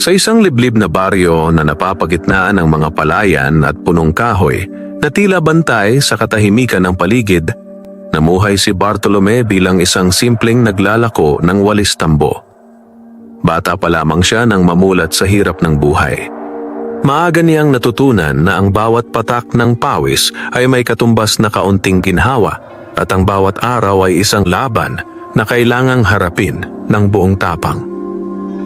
Sa isang liblib na baryo na napapagitnaan ng mga palayan at punong kahoy na tila bantay sa katahimikan ng paligid, namuhay si Bartolome bilang isang simpleng naglalako ng walis tambo. Bata pa lamang siya nang mamulat sa hirap ng buhay. Maaga niyang natutunan na ang bawat patak ng pawis ay may katumbas na kaunting ginhawa at ang bawat araw ay isang laban na kailangang harapin ng buong tapang.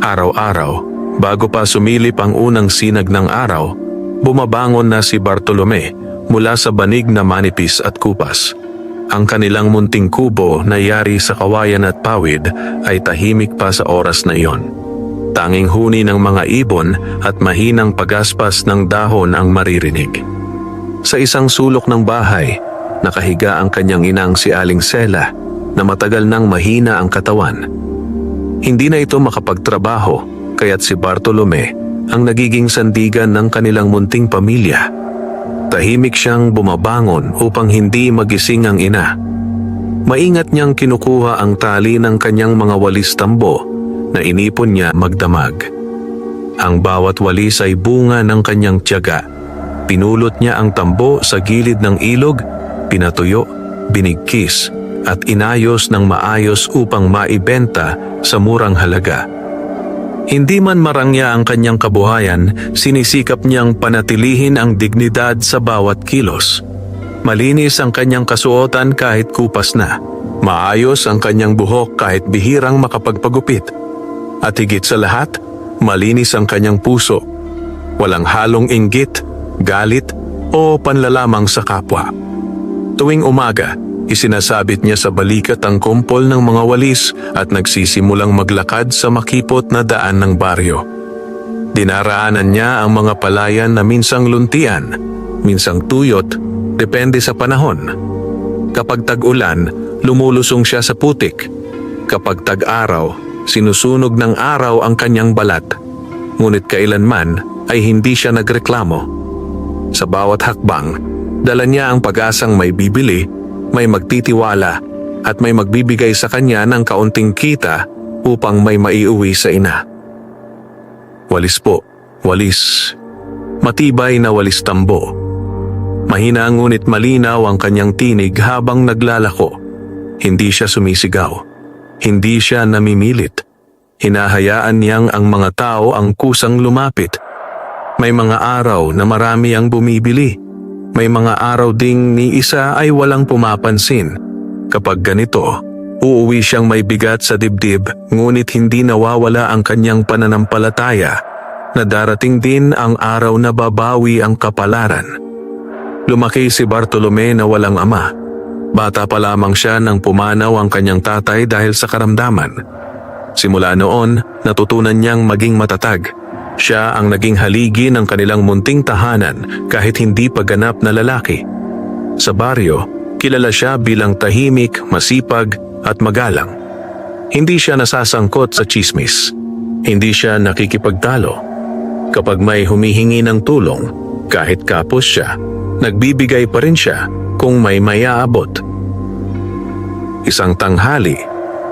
Araw-araw, bago pa sumilip ang unang sinag ng araw, bumabangon na si Bartolome mula sa banig na manipis at kupas. Ang kanilang munting kubo na yari sa kawayan at pawid ay tahimik pa sa oras na iyon. Tanging huni ng mga ibon at mahinang pagaspas ng dahon ang maririnig. Sa isang sulok ng bahay, nakahiga ang kanyang inang si Aling Sela na matagal nang mahina ang katawan. Hindi na ito makapagtrabaho, kaya't si Bartolome ang nagiging sandigan ng kanilang munting pamilya. Tahimik siyang bumabangon upang hindi magising ang ina. Maingat niyang kinukuha ang tali ng kanyang mga walis tambo na inipon niya magdamag. Ang bawat walis ay bunga ng kanyang tiyaga. Pinulot niya ang tambo sa gilid ng ilog, pinatuyo, binigkis, at inayos ng maayos upang maibenta sa murang halaga. Hindi man marangya ang kanyang kabuhayan, sinisikap niyang panatilihin ang dignidad sa bawat kilos. Malinis ang kanyang kasuotan kahit kupas na. Maayos ang kanyang buhok kahit bihirang makapagpagupit. At higit sa lahat, malinis ang kanyang puso. Walang halong inggit, galit, o panlalamang sa kapwa. Tuwing umaga, isinasabit niya sa balikat ang kumpol ng mga walis at nagsisimulang maglakad sa makipot na daan ng baryo. Dinaraanan niya ang mga palayan na minsang luntian, minsang tuyot, depende sa panahon. Kapag tag-ulan, lumulusong siya sa putik. Kapag tag-araw, sinusunog ng araw ang kanyang balat. Ngunit kailanman ay hindi siya nagreklamo. Sa bawat hakbang, dala niya ang pag-asang may bibili, may magtitiwala, at may magbibigay sa kanya ng kaunting kita upang may maiuwi sa ina. Walis po, walis. Matibay na walis tambo. Mahina ngunit malinaw ang kanyang tinig habang naglalako. Hindi siya sumisigaw. Hindi siya namimilit. Hinahayaan niyang ang mga tao ang kusang lumapit. May mga araw na marami ang bumibili. May mga araw ding ni isa ay walang pumapansin. Kapag ganito, uuwi siyang may bigat sa dibdib, ngunit hindi nawawala ang kanyang pananampalataya na darating din ang araw na babawi ang kapalaran. Lumaki si Bartolome na walang ama. Bata pa lamang siya nang pumanaw ang kanyang tatay dahil sa karamdaman. Simula noon, natutunan niyang maging matatag. Siya ang naging haligi ng kanilang munting tahanan kahit hindi pa ganap na lalaki. Sa baryo, kilala siya bilang tahimik, masipag at magalang. Hindi siya nasasangkot sa tsismis. Hindi siya nakikipagtalo. Kapag may humihingi ng tulong, kahit kapos siya, nagbibigay pa rin siya kung may mayaabot. Isang tanghali,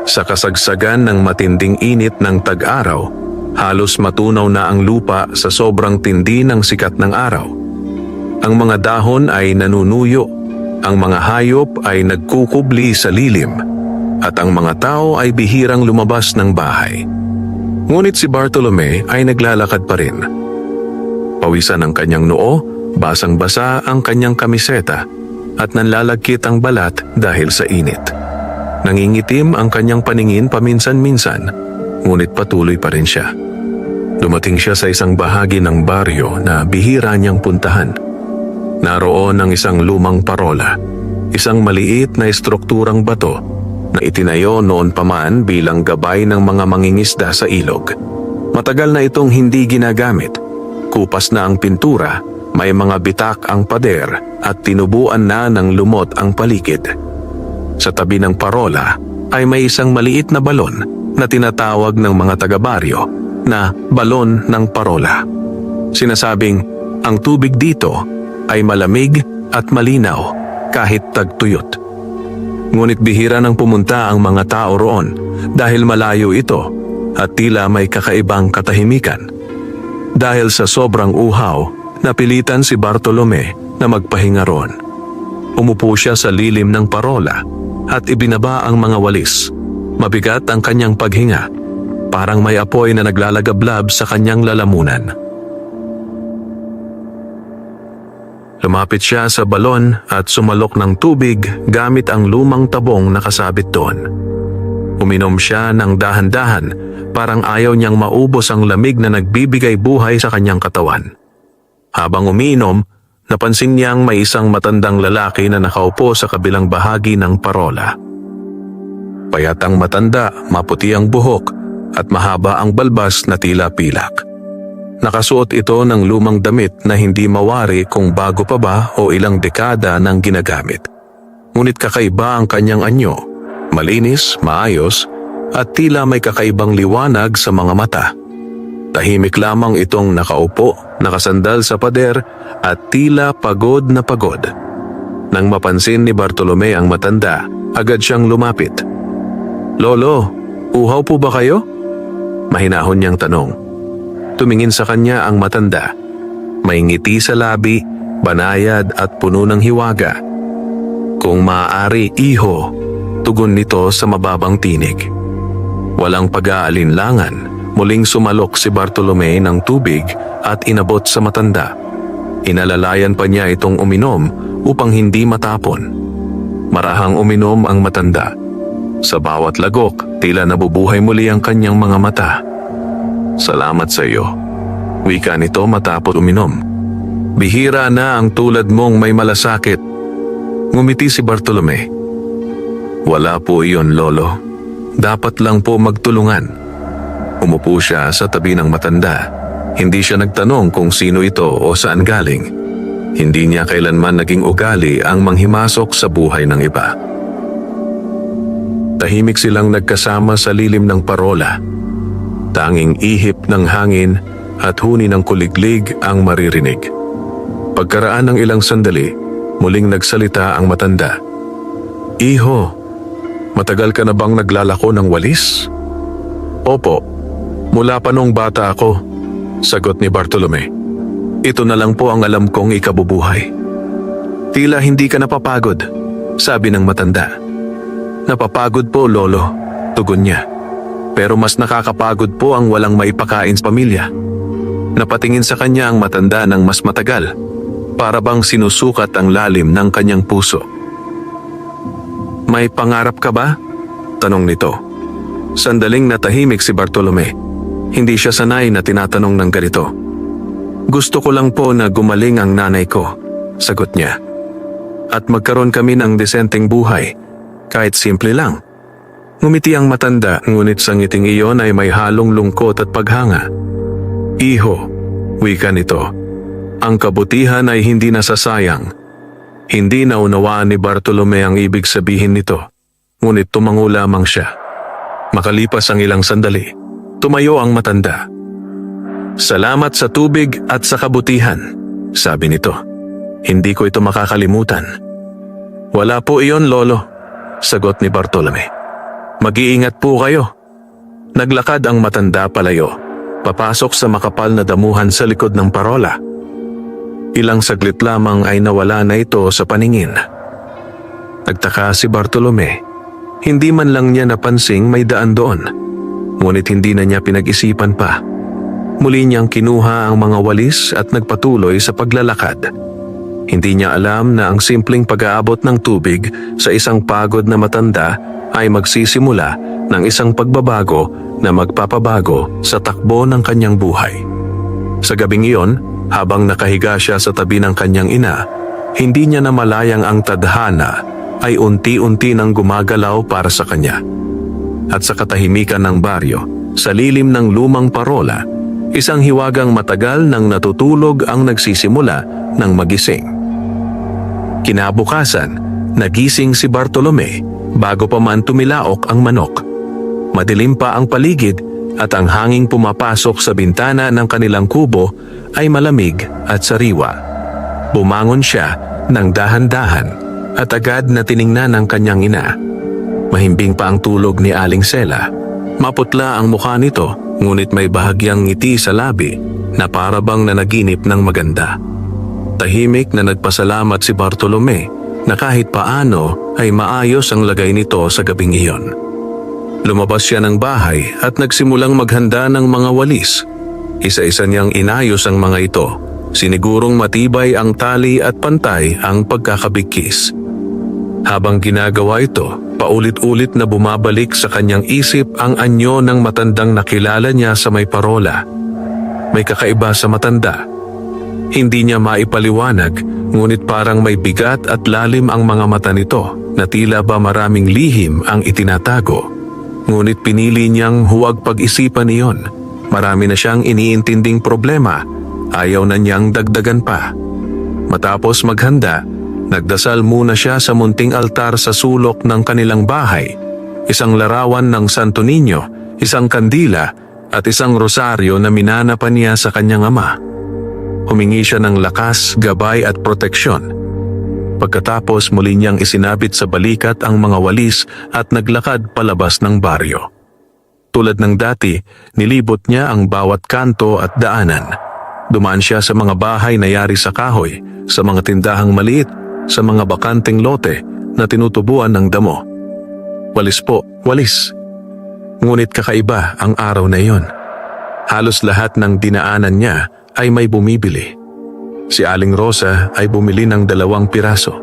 sa kasagsagan ng matinding init ng tag-araw, halos matunaw na ang lupa sa sobrang tindi ng sikat ng araw. Ang mga dahon ay nanunuyo, ang mga hayop ay nagkukubli sa lilim, at ang mga tao ay bihirang lumabas ng bahay. Ngunit si Bartolome ay naglalakad pa rin. Pawisan ang kanyang noo, basang-basa ang kanyang kamiseta, at nanlalagkit ang balat dahil sa init. Nangingitim ang kanyang paningin paminsan-minsan, ngunit patuloy pa rin siya. Dumating siya sa isang bahagi ng baryo na bihira niyang puntahan. Naroon ang isang lumang parola, isang maliit na estrukturang bato na itinayo noon pa man bilang gabay ng mga mangingisda sa ilog. Matagal na itong hindi ginagamit. Kupas na ang pintura, may mga bitak ang pader at tinubuan na ng lumot ang paligid. Sa tabi ng parola ay may isang maliit na balon na tinatawag ng mga taga-baryo na balon ng parola. Sinasabing ang tubig dito ay malamig at malinaw kahit tagtuyot. Ngunit bihira nang pumunta ang mga tao roon dahil malayo ito at tila may kakaibang katahimikan. Dahil sa sobrang uhaw, napilitan si Bartolome na magpahinga ron. Umupo siya sa lilim ng parola at ibinaba ang mga walis. Mabigat ang kanyang paghinga, parang may apoy na naglalagablab sa kanyang lalamunan. Lumapit siya sa balon at sumalok ng tubig gamit ang lumang tabong nakasabit doon. Uminom siya ng dahan-dahan, parang ayaw niyang maubos ang lamig na nagbibigay buhay sa kanyang katawan. Habang umiinom, napansin niyang may isang matandang lalaki na nakaupo sa kabilang bahagi ng parola. Payat ang matanda, maputi ang buhok at mahaba ang balbas na tila pilak. Nakasuot ito ng lumang damit na hindi mawari kung bago pa ba o ilang dekada nang ginagamit. Ngunit kakaiba ang kanyang anyo, malinis, maayos at tila may kakaibang liwanag sa mga mata. Tahimik lamang itong nakaupo, nakasandal sa pader at tila pagod na pagod. Nang mapansin ni Bartolome ang matanda, agad siyang lumapit. "Lolo, uhaw po ba kayo?" Mahinahon niyang tanong. Tumingin sa kanya ang matanda. May ngiti sa labi, banayad at puno ng hiwaga. "Kung maaari, iho," tugon nito sa mababang tinig. Walang pag-aalinlangan, muling sumalok si Bartolome ng tubig at inabot sa matanda. Inalalayan pa niya itong uminom upang hindi matapon. Marahang uminom ang matanda. Sa bawat lagok, tila nabubuhay muli ang kanyang mga mata. "Salamat sa iyo," wika nito matapos uminom. "Bihira na ang tulad mong may malasakit." Ngumiti si Bartolome. "Wala po iyon, lolo. Dapat lang po magtulungan." Umupo siya sa tabi ng matanda. Hindi siya nagtanong kung sino ito o saan galing. Hindi niya kailanman naging ugali ang manghimasok sa buhay ng iba. Tahimik silang nagkasama sa lilim ng parola. Tanging ihip ng hangin at huni ng kuliglig ang maririnig. Pagkaraan ng ilang sandali, muling nagsalita ang matanda. "Iho, matagal ka na bang naglalako ng walis?" "Opo, mula pa nung bata ako," sagot ni Bartolome. "Ito na lang po ang alam kong ikabubuhay." "Tila hindi ka napapagod," sabi ng matanda. "Napapagod po, lolo," tugon niya. "Pero mas nakakapagod po ang walang maipakain sa pamilya." Napatingin sa kanya ang matanda ng mas matagal, para bang sinusukat ang lalim ng kanyang puso. "May pangarap ka ba?" tanong nito. Sandaling natahimik si Bartolome. Hindi siya sanay na tinatanong ng ganito. "Gusto ko lang po na gumaling ang nanay ko," sagot niya. "At magkaroon kami ng desenteng buhay, kahit simple lang." Ngumiti ang matanda, ngunit sa ngiting iyon ay may halong lungkot at paghanga. "Iho," wika nito, "ang kabutihan ay hindi nasasayang." Hindi naunawaan ni Bartolome ang ibig sabihin nito, ngunit tumango lamang siya. Makalipas ang ilang sandali, tumayo ang matanda. "Salamat sa tubig at sa kabutihan," sabi nito. "Hindi ko ito makakalimutan." "Wala po iyon, lolo," sagot ni Bartolome. "Mag-iingat po kayo." Naglakad ang matanda palayo, papasok sa makapal na damuhan sa likod ng parola. Ilang saglit lamang ay nawala na ito sa paningin. Nagtaka si Bartolome. Hindi man lang niya napansing may daan doon, ngunit hindi na niya pinag-isipan pa. Muli niyang kinuha ang mga walis at nagpatuloy sa paglalakad. Hindi niya alam na ang simpleng pag-aabot ng tubig sa isang pagod na matanda ay magsisimula ng isang pagbabago na magpapabago sa takbo ng kanyang buhay. Sa gabing iyon, habang nakahiga siya sa tabi ng kanyang ina, hindi niya namalayang ang tadhana ay unti-unti nang gumagalaw para sa kanya. At sa katahimikan ng baryo, sa lilim ng lumang parola, isang hiwagang matagal nang natutulog ang nagsisimula ng magising. Kinabukasan, nagising si Bartolome bago pa man tumilaok ang manok. Madilim pa ang paligid at ang hanging pumapasok sa bintana ng kanilang kubo ay malamig at sariwa. Bumangon siya ng dahan-dahan at agad na tiningnan ang kanyang ina. Mahimbing pa ang tulog ni Aling Sela. Maputla ang mukha nito, ngunit may bahagyang ngiti sa labi na para bang nanaginip ng maganda. Tahimik na nagpasalamat si Bartolome na kahit paano ay maayos ang lagay nito sa gabing iyon. Lumabas siya ng bahay at nagsimulang maghanda ng mga walis. Isa-isa niyang inayos ang mga ito. Sinigurong matibay ang tali at pantay ang pagkakabigkis. Habang ginagawa ito, paulit-ulit na bumabalik sa kanyang isip ang anyo ng matandang nakilala niya sa may parola. May kakaiba sa matanda. Hindi niya maipaliwanag, ngunit parang may bigat at lalim ang mga mata nito na tila ba maraming lihim ang itinatago. Ngunit pinili niyang huwag pag-isipan iyon. Marami na siyang iniintinding problema, ayaw na niyang dagdagan pa. Matapos maghanda, nagdasal muna siya sa munting altar sa sulok ng kanilang bahay. Isang larawan ng Santo Niño, isang kandila at isang rosaryo na minanapan niya sa kanyang ama. Humingi siya ng lakas, gabay at proteksyon. Pagkatapos muli niyang isinabit sa balikat ang mga walis at naglakad palabas ng baryo. Tulad ng dati, nilibot niya ang bawat kanto at daanan. Dumaan siya sa mga bahay na yari sa kahoy, sa mga tindahang maliit, sa mga bakanteng lote na tinutubuan ng damo. Walis po, walis. Ngunit kakaiba ang araw na iyon. Halos lahat ng dinaanan niya ay may bumibili. Si Aling Rosa ay bumili ng 2 piraso.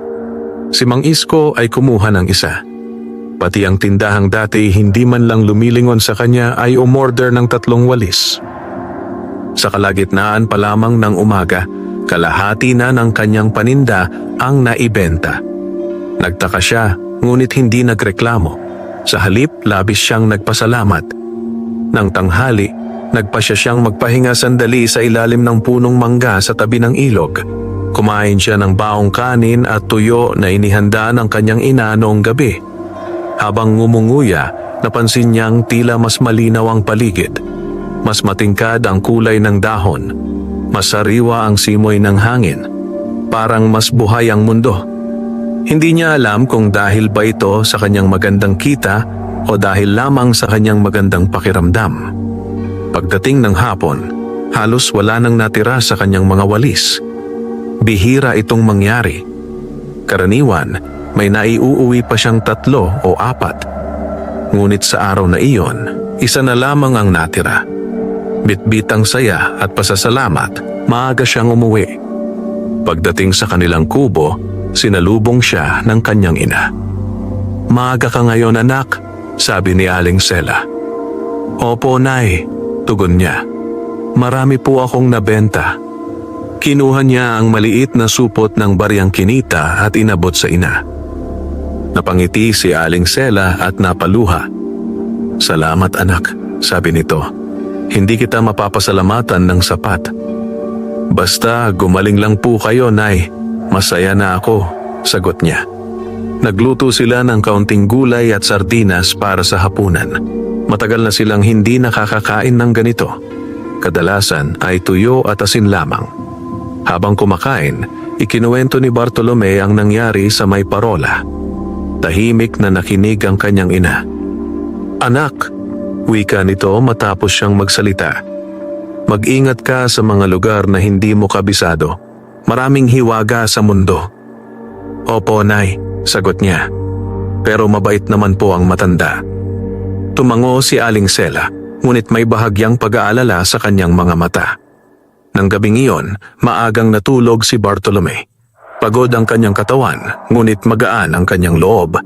Si Mang Isko ay kumuha ng 1. Pati ang tindahang dati hindi man lang lumilingon sa kanya ay umorder ng 3 walis. Sa kalagitnaan pa lamang ng umaga, kalahati na ng kanyang paninda ang naibenta. Nagtaka siya, ngunit hindi nagreklamo. Sa halip, labis siyang nagpasalamat. Nang tanghali, nagpasya siyang magpahinga sandali sa ilalim ng punong mangga sa tabi ng ilog. Kumain siya ng baong kanin at tuyo na inihanda ng kanyang ina noong gabi. Habang ngumunguya, napansin niyang tila mas malinaw ang paligid. Mas matingkad ang kulay ng dahon. Mas sariwa ang simoy ng hangin. Parang mas buhay ang mundo. Hindi niya alam kung dahil ba ito sa kanyang magandang kita o dahil lamang sa kanyang magandang pakiramdam. Pagdating ng hapon, halos wala nang natira sa kanyang mga walis. Bihira itong mangyari. Karaniwan, may naiuuwi pa siyang 3 o 4. Ngunit sa araw na iyon, 1 na lamang ang natira. Bitbit ang saya at pasasalamat, maaga siyang umuwi. Pagdating sa kanilang kubo, sinalubong siya ng kanyang ina. "Maaga ka ngayon, anak," sabi ni Aling Sela. "Opo, Nay," tugon niya. "Marami po akong nabenta." Kinuha niya ang maliit na supot ng baryang kinita at inabot sa ina. Napangiti si Aling Sela at napaluha. "Salamat, anak," sabi nito. "Hindi kita mapapasalamatan ng sapat. Basta gumaling lang po kayo, Nay. Masaya na ako," sagot niya. Nagluto sila ng kaunting gulay at sardinas para sa hapunan. Matagal na silang hindi nakakakain ng ganito. Kadalasan ay tuyo at asin lamang. Habang kumakain, ikinuwento ni Bartolome ang nangyari sa may parola. Tahimik na nakinig ang kanyang ina. "Anak," wika nito matapos siyang magsalita. "Mag-ingat ka sa mga lugar na hindi mo kabisado. Maraming hiwaga sa mundo." "Opo, Nay," sagot niya. "Pero mabait naman po ang matanda." Tumango si Aling Sela, ngunit may bahagyang pag-aalala sa kanyang mga mata. Nang gabing iyon, maagang natulog si Bartolome. Pagod ang kanyang katawan, ngunit magaan ang kanyang loob.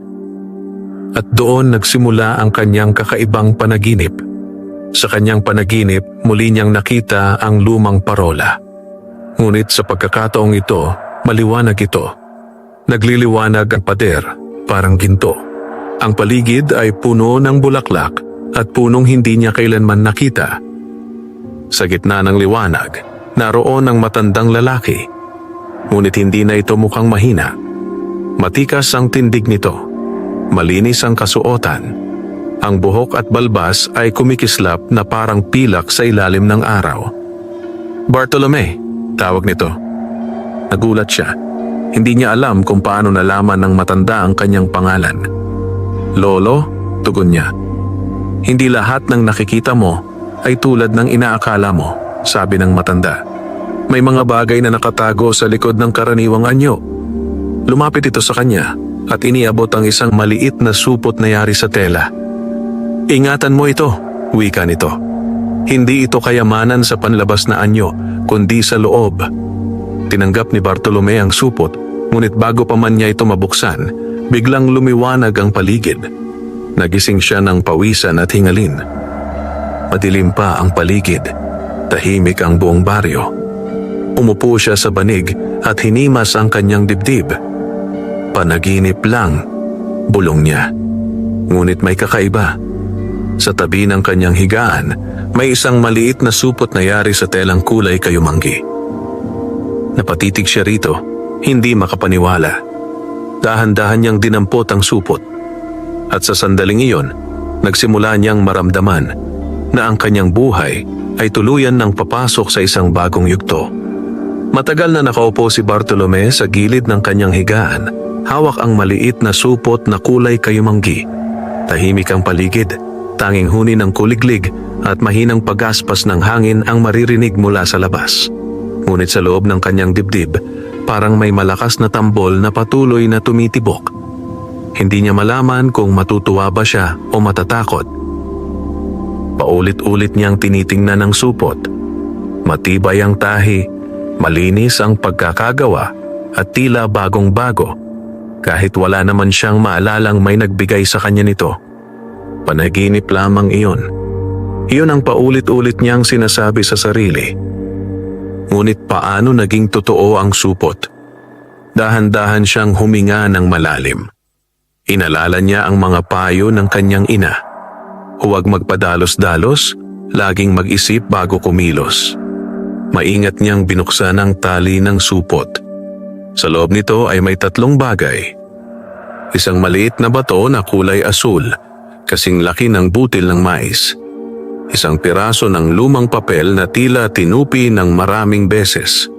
At doon nagsimula ang kanyang kakaibang panaginip. Sa kanyang panaginip, muli niyang nakita ang lumang parola. Ngunit sa pagkakataong ito, maliwanag ito. Nagliliwanag ang pader, parang ginto. Ang paligid ay puno ng bulaklak at punong hindi niya kailanman nakita. Sa gitna ng liwanag, naroon ang matandang lalaki. Ngunit hindi na ito mukhang mahina. Matikas ang tindig nito. Malinis ang kasuotan. Ang buhok at balbas ay kumikislap na parang pilak sa ilalim ng araw. "Bartolome," tawag nito. Nagulat siya. Hindi niya alam kung paano nalaman ng matanda ang kanyang pangalan. "Lolo," tugon niya. "Hindi lahat ng nakikita mo ay tulad ng inaakala mo." sabi ng matanda. May mga bagay na nakatago sa likod ng karaniwang anyo. Lumapit ito sa kanya at iniabot ang isang maliit na supot na yari sa tela. Ingatan mo ito, wika nito. Hindi ito kayamanan sa panlabas na anyo, kundi sa loob. Tinanggap ni Bartolome ang supot, ngunit bago pa man niya ito mabuksan, biglang lumiwanag ang paligid. Nagising siya ng pawisan at hingalin. Madilim pa ang paligid. Tahimik ang buong baryo. Umupo siya sa banig at hinimas ang kanyang dibdib. Panaginip lang, bulong niya. Ngunit may kakaiba. Sa tabi ng kanyang higaan, may isang maliit na supot na yari sa telang kulay kayumanggi. Napatitig siya rito, hindi makapaniwala. Dahan-dahan niyang dinampot ang supot. At sa sandaling iyon, nagsimula niyang maramdaman na ang kanyang buhay ay tuluyan ng papasok sa isang bagong yugto. Matagal na nakaupo si Bartolome sa gilid ng kanyang higaan. Hawak ang maliit na supot na kulay kayumanggi. Tahimik ang paligid, tanging huni ng kuliglig at mahinang pagaspas ng hangin ang maririnig mula sa labas. Ngunit sa loob ng kanyang dibdib, parang may malakas na tambol na patuloy na tumitibok. Hindi niya malaman kung matutuwa ba siya o matatakot. Paulit-ulit niyang tinitingnan ang supot. Matibay ang tahi, malinis ang pagkakagawa at tila bagong-bago. Kahit wala naman siyang maalalang may nagbigay sa kanya nito. Panaginip lamang iyon. Iyon ang paulit-ulit niyang sinasabi sa sarili. Ngunit paano naging totoo ang supot? Dahan-dahan siyang huminga ng malalim. Inalala niya ang mga payo ng kanyang ina. Huwag magpadalos-dalos, laging mag-isip bago kumilos. Maingat niyang binuksan ang tali ng supot. Sa loob nito ay may 3 bagay. Isang maliit na bato na kulay asul, kasing laki ng butil ng mais. Isang piraso ng lumang papel na tila tinupi ng maraming beses.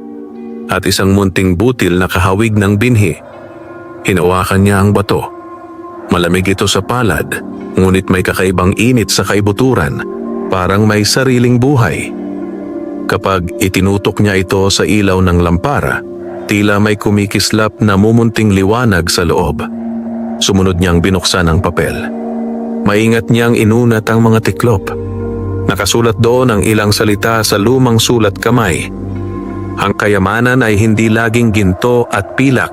At isang munting butil na kahawig ng binhi. Hinawakan niya ang bato. Malamig ito sa palad, ngunit may kakaibang init sa kaibuturan, parang may sariling buhay. Kapag itinutok niya ito sa ilaw ng lampara, tila may kumikislap na mumunting liwanag sa loob. Sumunod niyang binuksan ang papel. Maingat niyang inunat ang mga tiklop. Nakasulat doon ang ilang salita sa lumang sulat kamay. Ang kayamanan ay hindi laging ginto at pilak.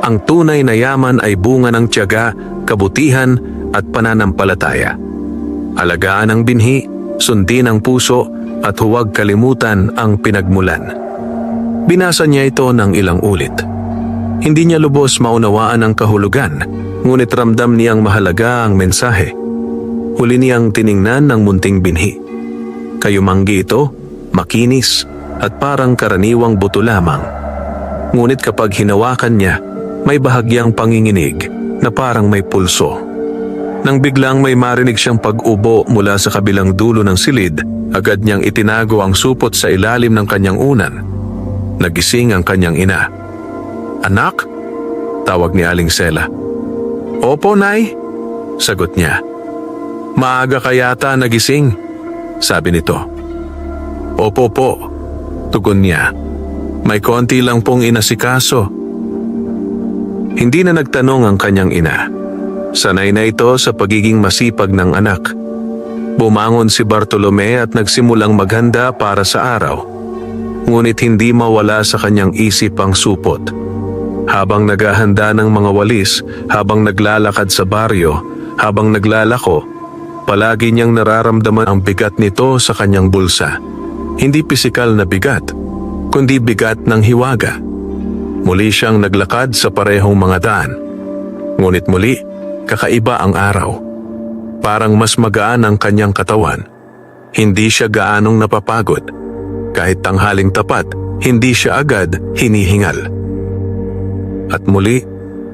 Ang tunay na yaman ay bunga ng tiyaga, kabutihan at pananampalataya. Alagaan ang binhi, sundin ang puso at huwag kalimutan ang pinagmulan. Binasa niya ito ng ilang ulit. Hindi niya lubos maunawaan ang kahulugan, ngunit ramdam niyang mahalaga ang mensahe. Huli niyang tiningnan ng munting binhi. Kayumanggi ito, makinis at parang karaniwang buto lamang. Ngunit kapag hinawakan niya, may bahagyang panginginig na parang may pulso. Nang biglang may marinig siyang pag-ubo mula sa kabilang dulo ng silid, agad niyang itinago ang supot sa ilalim ng kanyang unan. Nagising ang kanyang ina. "Anak?" tawag ni Aling Sela. "Opo, Nay," sagot niya. "Maaga ka yata nagising," sabi nito. "Opo po," tugon niya. "May konti lang pong inasikaso." Hindi na nagtanong ang kanyang ina. Sanay na ito sa pagiging masipag ng anak. Bumangon si Bartolome at nagsimulang maghanda para sa araw. Ngunit hindi mawala sa kanyang isip ang supot. Habang naghahanda ng mga walis, habang naglalakad sa baryo, habang naglalako, palagi niyang nararamdaman ang bigat nito sa kanyang bulsa. Hindi pisikal na bigat, kundi bigat ng hiwaga. Muli siyang naglakad sa parehong mga daan. Ngunit muli, kakaiba ang araw. Parang mas magaan ang kanyang katawan. Hindi siya gaanong napapagod. Kahit tanghaling tapat, hindi siya agad hinihingal. At muli,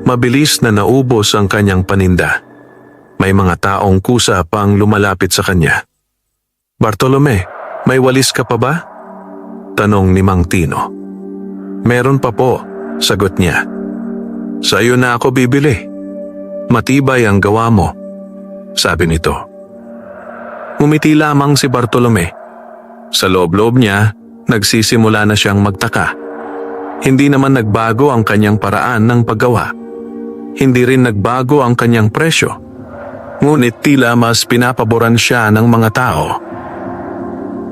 mabilis na naubos ang kanyang paninda. May mga taong kusa pang lumalapit sa kanya. "Bartolome, may walis ka pa ba?" tanong ni Mang Tino. "Meron pa po," sagot niya. "Sa'yo na ako bibili. Matibay ang gawa mo," sabi nito. Ngumiti lamang si Bartolome. Sa loob-loob niya, nagsisimula na siyang magtaka. Hindi naman nagbago ang kanyang paraan ng paggawa. Hindi rin nagbago ang kanyang presyo. Ngunit tila mas pinapaboran siya ng mga tao.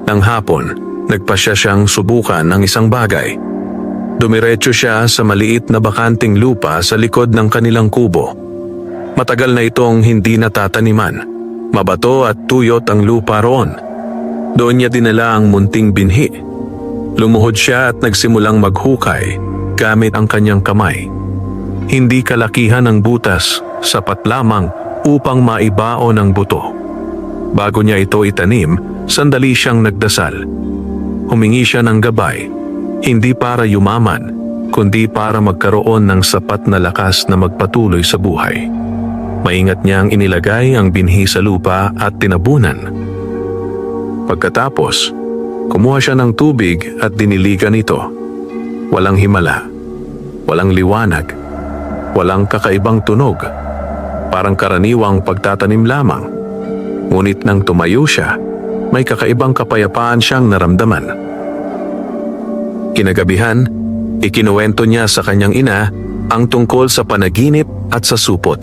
Nang hapon, nagpasya siyang subukan ng isang bagay. Dumiretso siya sa maliit na bakanting lupa sa likod ng kanilang kubo. Matagal na itong hindi natataniman. Mabato at tuyot ang lupa roon. Doon niya dinala ang munting binhi. Lumuhod siya at nagsimulang maghukay gamit ang kanyang kamay. Hindi kalakihan ng butas, sapat lamang upang maibaon ang buto. Bago niya ito itanim, sandali siyang nagdasal. Humingi siya ng gabay, hindi para yumaman, kundi para magkaroon ng sapat na lakas na magpatuloy sa buhay. Maingat niyang inilagay ang binhi sa lupa at tinabunan. Pagkatapos, kumuha siya ng tubig at diniligan ito. Walang himala, walang liwanag, walang kakaibang tunog. Parang karaniwang pagtatanim lamang. Ngunit nang tumayo siya, may kakaibang kapayapaan siyang naramdaman. Kinagabihan, ikinuwento niya sa kanyang ina ang tungkol sa panaginip at sa supot.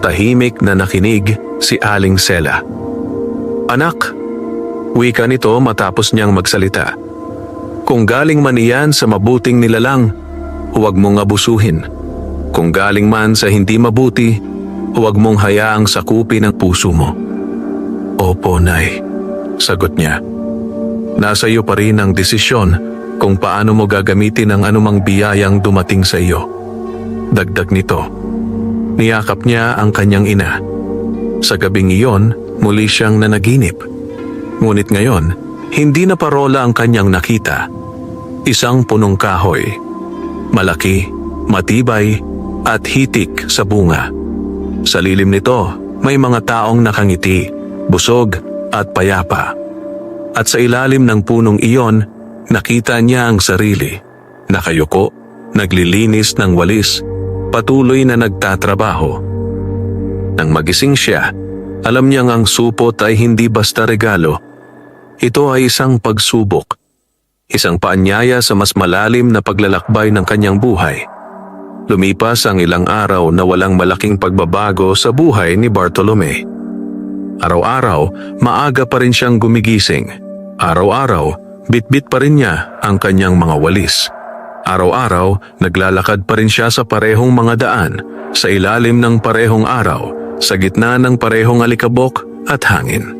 Tahimik na nakinig si Aling Sela. "Anak," wika nito matapos niyang magsalita. "Kung galing man iyan sa mabuting nilalang, huwag mong abusuhin. Kung galing man sa hindi mabuti, huwag mong hayaang sakupin ang puso mo." "Opo, Nay," sagot niya. "Nasa iyo pa rin ang desisyon kung paano mo gagamitin ang anumang biyayang dumating sa iyo." Dagdag nito. Niyakap niya ang kanyang ina. Sa gabing iyon, muli siyang nanaginip. Ngunit ngayon, hindi na parola ang kanyang nakita. Isang punong kahoy. Malaki, matibay, at hitik sa bunga. Sa lilim nito, may mga taong nakangiti, busog at payapa. At sa ilalim ng punong iyon, nakita niya ang sarili. Nakayuko, naglilinis ng walis, patuloy na nagtatrabaho. Nang magising siya, alam niyang ang supot ay hindi basta regalo. Ito ay isang pagsubok, isang paanyaya sa mas malalim na paglalakbay ng kanyang buhay. Lumipas ang ilang araw na walang malaking pagbabago sa buhay ni Bartolome. Araw-araw, maaga pa rin siyang gumigising. Araw-araw, bitbit pa rin niya ang kanyang mga walis. Araw-araw, naglalakad pa rin siya sa parehong mga daan, sa ilalim ng parehong araw, sa gitna ng parehong alikabok at hangin.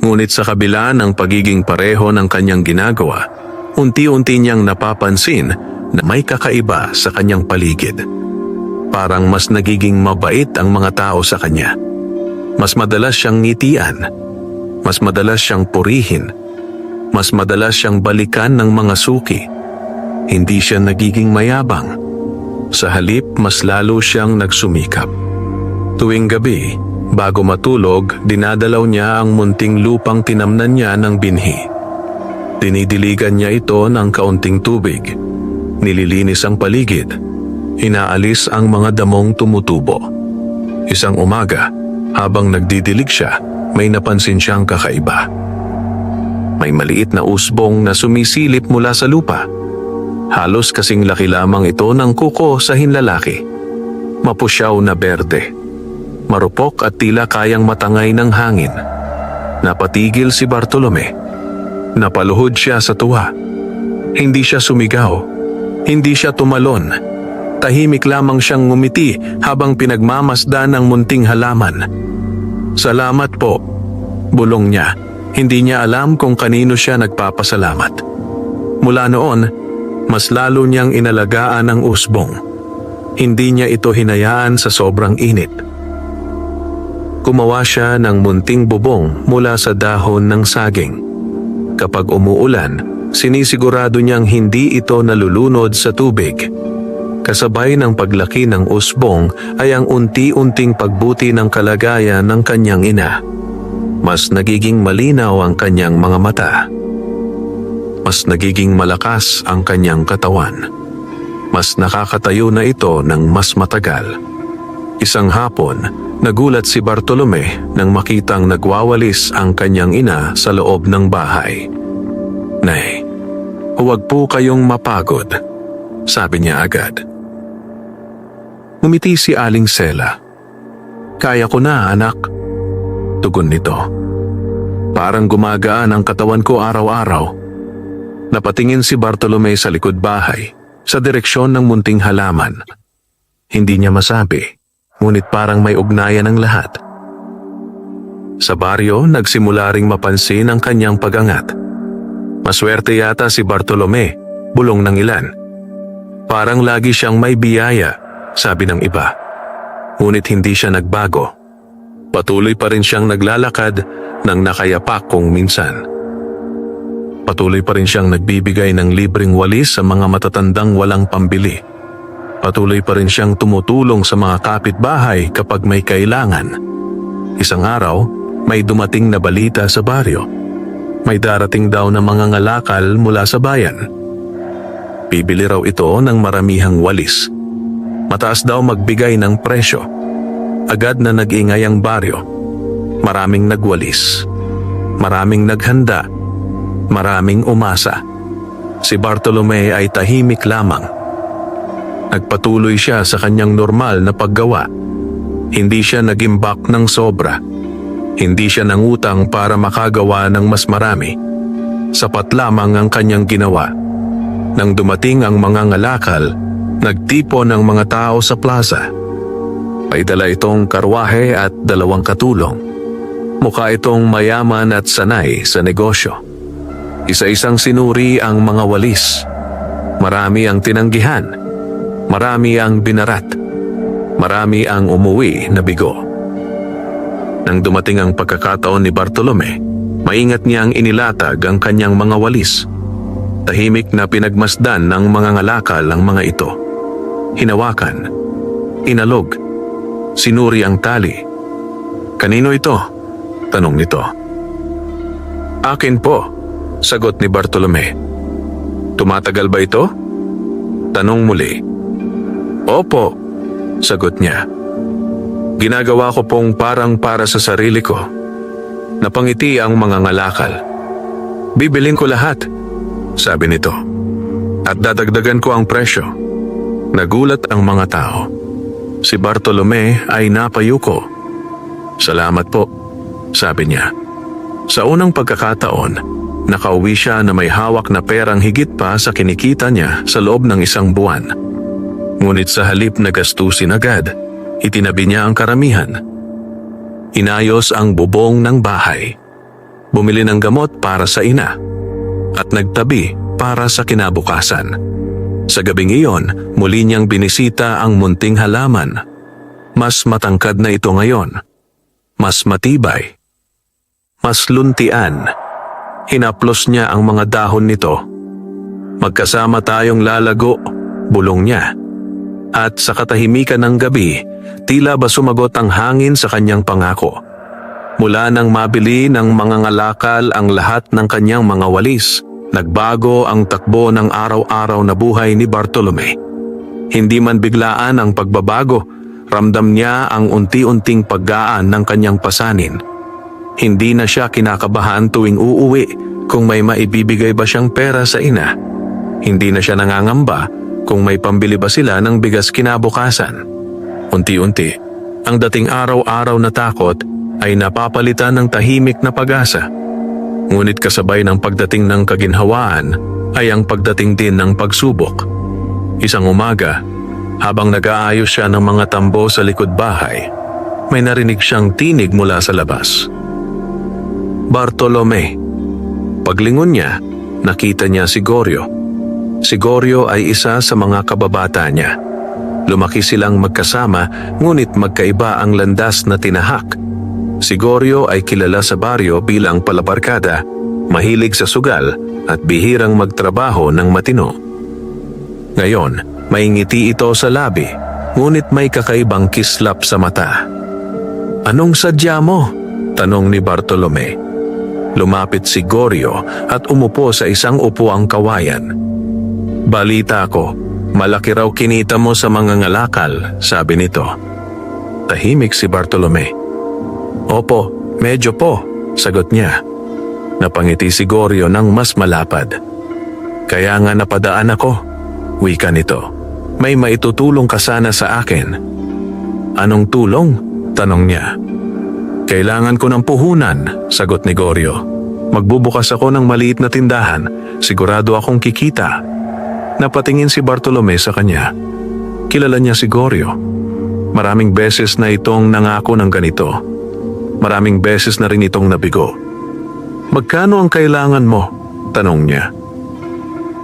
Ngunit sa kabila ng pagiging pareho ng kanyang ginagawa, unti-unti niyang napapansin na may kakaiba sa kanyang paligid. Parang mas nagiging mabait ang mga tao sa kanya. Mas madalas siyang ngitian, mas madalas siyang purihin, mas madalas siyang balikan ng mga suki. Hindi siya nagiging mayabang. Sa halip, mas lalo siyang nagsumikap. Tuwing gabi, bago matulog, dinadalaw niya ang munting lupang tinamnan niya ng binhi. Dinidiligan niya ito ng kaunting tubig. Nililinis ang paligid. Inaalis ang mga damong tumutubo. Isang umaga, habang nagdidilig siya, may napansin siyang kakaiba. May maliit na usbong na sumisilip mula sa lupa. Halos kasing laki lamang ito ng kuko sa hinlalaki. Mapusyaw na berde. Marupok at tila kayang matangay ng hangin. Napatigil si Bartolome. Napaluhod siya sa tuwa. Hindi siya sumigaw. Hindi siya tumalon. Tahimik lamang siyang ngumiti habang pinagmamasdan ang munting halaman. "Salamat po," bulong niya. Hindi niya alam kung kanino siya nagpapasalamat. Mula noon, mas lalo niyang inalagaan ang usbong. Hindi niya ito hinayaan sa sobrang init. Gumawa siya ng munting bubong mula sa dahon ng saging. Kapag umuulan, sinisigurado niyang hindi ito nalulunod sa tubig. Kasabay ng paglaki ng usbong ay ang unti-unting pagbuti ng kalagayan ng kanyang ina. Mas nagiging malinaw ang kanyang mga mata. Mas nagiging malakas ang kanyang katawan. Mas nakakatayo na ito ng mas matagal. Isang hapon, Nagulat si Bartolome nang makitang nagwawalis ang kanyang ina sa loob ng bahay. "Nay, huwag po kayong mapagod," sabi niya agad. Ngumiti si Aling Sela. "Kaya ko na, anak," tugon nito. "Parang gumagaan ang katawan ko araw-araw." Napatingin si Bartolome sa likod bahay, sa direksyon ng munting halaman. Hindi niya masabi, ngunit parang may ugnayan ang lahat. Sa baryo, nagsimula ring mapansin ang kanyang pagangat. Maswerte yata si Bartolome, bulong ng ilan. Parang lagi siyang may biyaya, sabi ng iba. Ngunit hindi siya nagbago. Patuloy pa rin siyang naglalakad ng nakayapak kung minsan. Patuloy pa rin siyang nagbibigay ng libreng walis sa mga matatandang walang pambili. Patuloy pa rin siyang tumutulong sa mga kapitbahay kapag may kailangan. Isang araw, may dumating na balita sa baryo. May darating daw na mga ngalakal mula sa bayan. Bibili raw ito ng maramihang walis. Mataas daw magbigay ng presyo. Agad na nag-ingay ang baryo. Maraming nagwalis. Maraming naghanda. Maraming umasa. Si Bartolome ay tahimik lamang. Nagpatuloy siya sa kanyang normal na paggawa. Hindi siya nagimbak ng sobra. Hindi siya nangutang para makagawa ng mas marami. Sapat lamang ang kanyang ginawa. Nang dumating ang mga ngalakal, nagtipon ang mga tao sa plaza. May dala itong karwahe at 2 katulong. Mukha itong mayaman at sanay sa negosyo. Isa-isang sinuri ang mga walis. Marami ang tinanggihan. Marami ang binarat. Marami ang umuwi na bigo. Nang dumating ang pagkakataon ni Bartolome, maingat niyang inilatag ang kanyang mga walis. Tahimik na pinagmasdan ng mga ngalakal ang mga ito. Hinawakan. Inalog. Sinuri ang tali. "Kanino ito?" tanong nito. "Akin po," sagot ni Bartolome. "Tumatagal ba ito?" tanong muli. "Opo," sagot niya. "Ginagawa ko pong parang para sa sarili ko." Napangiti ang mga ngalakal. "Bibilin ko lahat," sabi nito. "At dadagdagan ko ang presyo." Nagulat ang mga tao. Si Bartolome ay napayuko. "Salamat po," sabi niya. Sa unang pagkakataon, nakauwi siya na may hawak na perang higit pa sa kinikita niya sa loob ng 1 buwan. Ngunit sa halip na gastusin agad, itinabi niya ang karamihan. Inayos ang bubong ng bahay. Bumili ng gamot para sa ina. At nagtabi para sa kinabukasan. Sa gabing iyon, muli niyang binisita ang munting halaman. Mas matangkad na ito ngayon. Mas matibay. Mas luntian. Hinaplos niya ang mga dahon nito. "Magkasama tayong lalago," bulong niya. At sa katahimikan ng gabi, tila ba sumagot ang hangin sa kanyang pangako. Mula nang mabili ng mga ngalakal ang lahat ng kanyang mga walis, nagbago ang takbo ng araw-araw na buhay ni Bartolome. Hindi man biglaan ang pagbabago, ramdam niya ang unti-unting paggaan ng kanyang pasanin. Hindi na siya kinakabahan tuwing uuwi kung may maibibigay ba siyang pera sa ina. Hindi na siya nangangamba kung may pambili ba sila ng bigas kinabukasan. Unti-unti, ang dating araw-araw na takot ay napapalitan ng tahimik na pag-asa. Ngunit kasabay ng pagdating ng kaginhawaan ay ang pagdating din ng pagsubok. Isang umaga, habang nag-aayos siya ng mga tambo sa likod bahay, may narinig siyang tinig mula sa labas. "Bartolome." Paglingon niya, nakita niya si Gorio. Si Gorio ay isa sa mga kababata niya. Lumaki silang magkasama, ngunit magkaiba ang landas na tinahak. Si Gorio ay kilala sa baryo bilang palabarkada, mahilig sa sugal at bihirang magtrabaho ng matino. Ngayon, may ngiti ito sa labi, ngunit may kakaibang kislap sa mata. "Anong sadya mo?" tanong ni Bartolome. Lumapit si Gorio at umupo sa isang upuang kawayan. "Balita ko, malaki raw kinita mo sa mga ngalakal," sabi nito. Tahimik si Bartolome. Opo, medyo po, sagot niya. Napangiti si Goryo ng mas malapad. Kaya nga napadaan ako, wika nito. May maitutulong ka sana sa akin. Anong tulong? Tanong niya. Kailangan ko ng puhunan, sagot ni Goryo. Magbubukas ako ng maliit na tindahan, sigurado akong kikita. Napatingin si Bartolome sa kanya. Kilala niya si Goryo. Maraming beses na itong nangako ng ganito. Maraming beses na rin itong nabigo. Magkano ang kailangan mo? Tanong niya.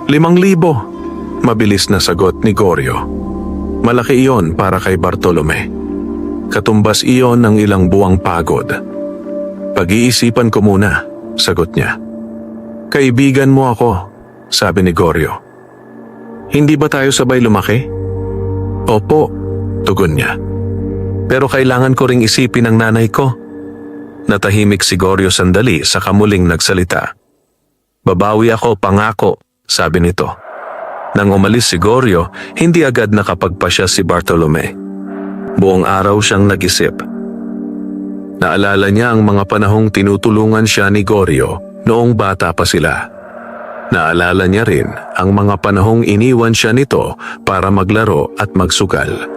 5,000, mabilis na sagot ni Goryo. Malaki iyon para kay Bartolome. Katumbas iyon ng ilang buwang pagod. Pag-iisipan ko muna, sagot niya. Kaibigan mo ako, sabi ni Goryo. Hindi ba tayo sabay lumaki? Opo, tugon niya. Pero kailangan ko ring isipin ang nanay ko. Natahimik si Goryo sandali sa kamuling nagsalita. Babawi ako, pangako, sabi nito. Nang umalis si Goryo, hindi agad nakapagpasya si Bartolome. Buong araw siyang nag-isip. Naalala niya ang mga panahong tinutulungan siya ni Goryo noong bata pa sila. Naalala niya rin ang mga panahong iniwan siya nito para maglaro at magsugal.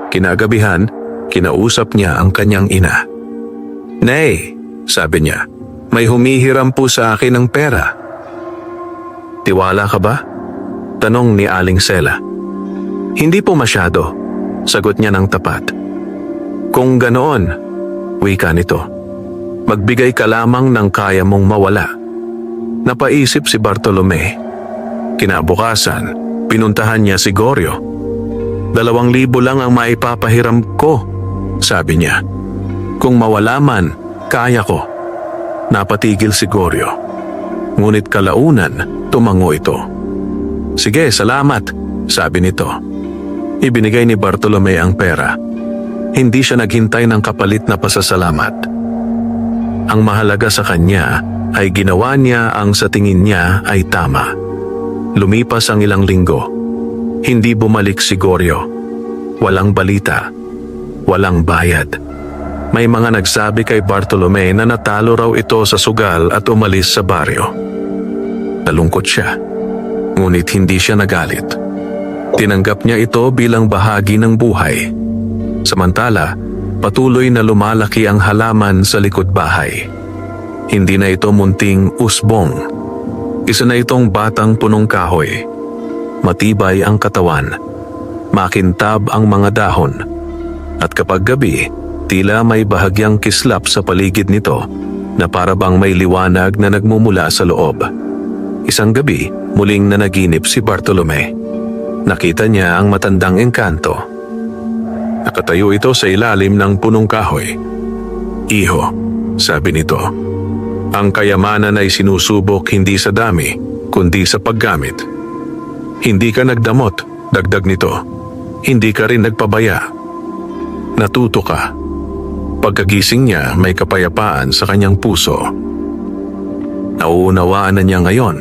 Kinagabihan, kinausap niya ang kanyang ina. Nay, sabi niya, may humihiram po sa akin ng pera. Tiwala ka ba? Tanong ni Aling Sela. Hindi po masyado, sagot niya ng tapat. Kung ganoon, wika nito, magbigay ka lamang ng kaya mong mawala. Napaisip si Bartolome. Kinabukasan, pinuntahan niya si Goryo. 2,000 lang ang maipapahiram ko, sabi niya. Kung mawala man, kaya ko. Napatigil si Goryo. Ngunit kalaunan, tumango ito. Sige, salamat, sabi nito. Ibinigay ni Bartolome ang pera. Hindi siya naghintay ng kapalit na pasasalamat. Ang mahalaga sa kanya ay ginawa niya ang sa tingin niya ay tama. Lumipas ang ilang linggo. Hindi bumalik si Goryo. Walang balita. Walang bayad. May mga nagsabi kay Bartolome na natalo raw ito sa sugal at umalis sa baryo. Nalungkot siya. Ngunit hindi siya nagalit. Tinanggap niya ito bilang bahagi ng buhay. Samantala, patuloy na lumalaki ang halaman sa likod bahay. Hindi na ito munting usbong. Isa na itong batang punong kahoy. Matibay ang katawan. Makintab ang mga dahon. At kapag gabi, tila may bahagyang kislap sa paligid nito na para bang may liwanag na nagmumula sa loob. Isang gabi, muling nanaginip si Bartolome. Nakita niya ang matandang engkanto. Nakatayo ito sa ilalim ng punong kahoy. Iho, sabi nito. Ang kayamanan ay sinusubok hindi sa dami, kundi sa paggamit. Hindi ka nagdamot, dagdag nito. Hindi ka rin nagpabaya. Natuto ka. Pagkagising niya, may kapayapaan sa kanyang puso. Nauunawaan na niya ngayon.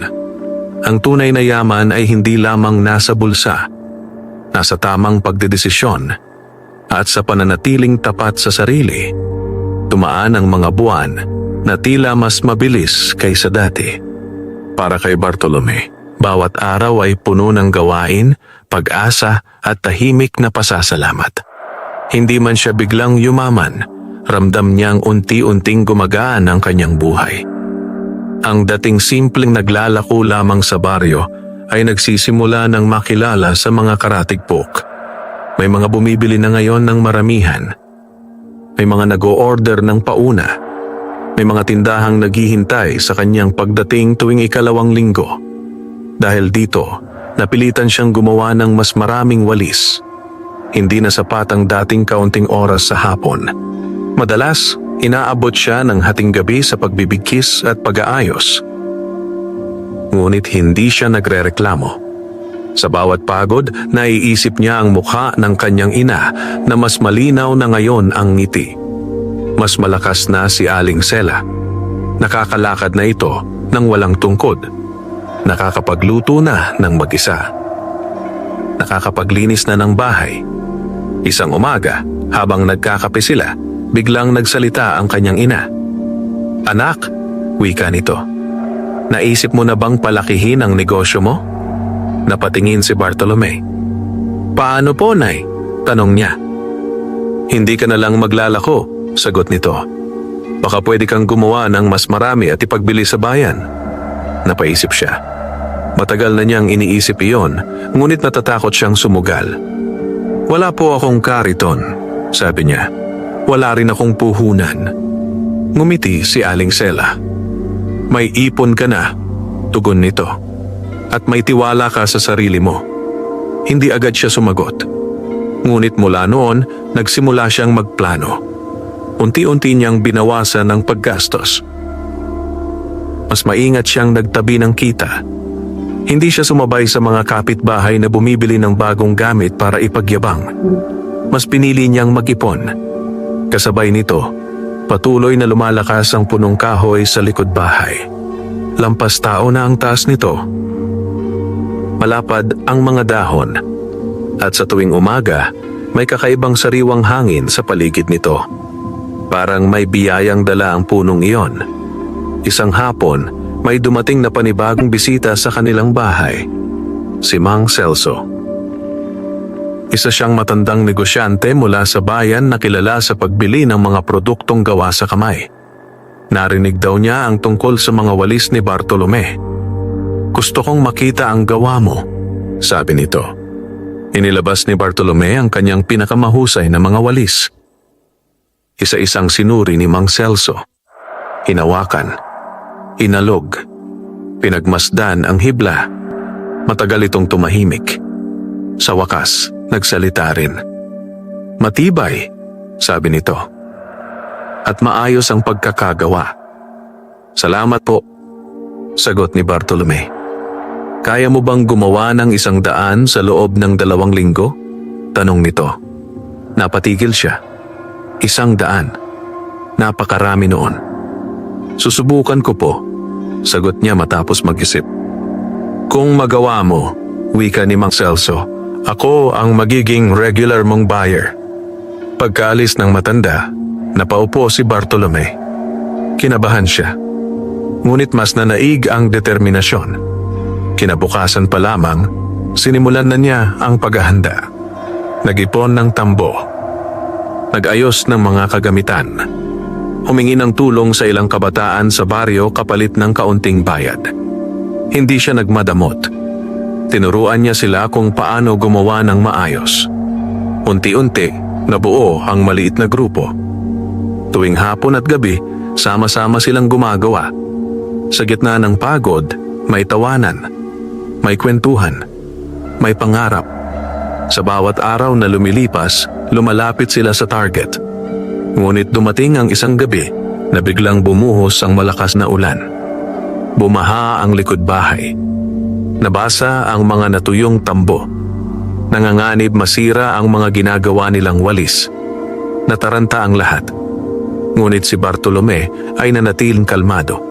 Ang tunay na yaman ay hindi lamang nasa bulsa, nasa tamang pagdedesisyon at sa pananatiling tapat sa sarili. Tumaan ang mga buwan na tila mas mabilis kaysa dati. Para kay Bartolome, bawat araw ay puno ng gawain, pag-asa at tahimik na pasasalamat. Hindi man siya biglang yumaman, ramdam niyang unti-unting gumagaan ang kanyang buhay. Ang dating simpleng naglalako lamang sa baryo ay nagsisimula ng makilala sa mga karatigpok. May mga bumibili na ngayon ng maramihan. May mga nag-o-order ng pauna. May mga tindahang naghihintay sa kanyang pagdating tuwing 2 linggo. Dahil dito, napilitan siyang gumawa ng mas maraming walis. Hindi na sapat ang dating kaunting oras sa hapon. Madalas, inaabot siya ng hating gabi sa pagbibigkis at pag-aayos. Ngunit hindi siya nagrereklamo. Sa bawat pagod, naiisip niya ang mukha ng kanyang ina na mas malinaw na ngayon ang ngiti. Mas malakas na si Aling Sela. Nakakalakad na ito nang walang tungkod. Nakakapagluto na ng mag-isa. Nakakapaglinis na ng bahay. Isang umaga, habang nagkakape sila, biglang nagsalita ang kanyang ina. "Anak," wika nito, "naisip mo na bang palakihin ang negosyo mo?" Napatingin si Bartolome. "Paano po, Nay?" tanong niya. "Hindi ka na lang maglalako," sagot nito. "Baka pwede kang gumawa ng mas marami at ipagbili sa bayan." Napaisip siya. Matagal na niyang iniisip iyon, ngunit natatakot siyang sumugal. "Wala po akong kariton," sabi niya. "Wala rin akong puhunan." Ngumiti si Aling Sela. "May ipon ka na," tugon nito. "At may tiwala ka sa sarili mo." Hindi agad siya sumagot. Ngunit mula noon, nagsimula siyang magplano. Unti-unti niyang binawasan ang paggastos. Mas maingat siyang nagtabi ng kita. Hindi siya sumabay sa mga kapitbahay na bumibili ng bagong gamit para ipagyabang. Mas pinili niyang mag-ipon. Kasabay nito, patuloy na lumalakas ang punong kahoy sa likod bahay. Lampas tao na ang taas nito. Malapad ang mga dahon. At sa tuwing umaga, may kakaibang sariwang hangin sa paligid nito. Parang may biyayang dala ang punong iyon. Isang hapon, may dumating na panibagong bisita sa kanilang bahay. Si Mang Celso. Isa siyang matandang negosyante mula sa bayan na kilala sa pagbili ng mga produktong gawa sa kamay. Narinig daw niya ang tungkol sa mga walis ni Bartolome. "Gusto kong makita ang gawa mo," sabi nito. Inilabas ni Bartolome ang kanyang pinakamahusay na mga walis. Isa-isang sinuri ni Mang Celso. Hinawakan, inalog, pinagmasdan ang hibla. Matagal itong tumahimik. Sa wakas, nagsalita rin. "Matibay," sabi nito. "At maayos ang pagkakagawa." "Salamat po," sagot ni Bartolome. "Kaya mo bang gumawa ng 100 sa loob ng 2 linggo? Tanong nito. Napatigil siya. 100. Napakarami noon. "Susubukan ko po," sagot niya matapos mag-isip. "Kung magawa mo," wika ni Mang Celso, "ako ang magiging regular mong buyer." Pagkaalis ng matanda, napaupo si Bartolome. Kinabahan siya. Ngunit mas nanaig ang determinasyon. Kinabukasan pa lamang, sinimulan na niya ang paghahanda. Nag-ipon ng tambo. Nag-ayos ng mga kagamitan. Humingi ng tulong sa ilang kabataan sa baryo kapalit ng kaunting bayad. Hindi siya nagmadamot. Tinuruan niya sila kung paano gumawa ng maayos. Unti-unti, nabuo ang maliit na grupo. Tuwing hapon at gabi, sama-sama silang gumagawa. Sa gitna ng pagod, may tawanan, may kwentuhan, may pangarap. Sa bawat araw na lumilipas, lumalapit sila sa target. Ngunit dumating ang isang gabi na biglang bumuhos ang malakas na ulan. Bumaha ang likod bahay. Nabasa ang mga natuyong tambo. Nanganganib masira ang mga ginagawa nilang walis. Nataranta ang lahat. Ngunit si Bartolome ay nanatiling kalmado.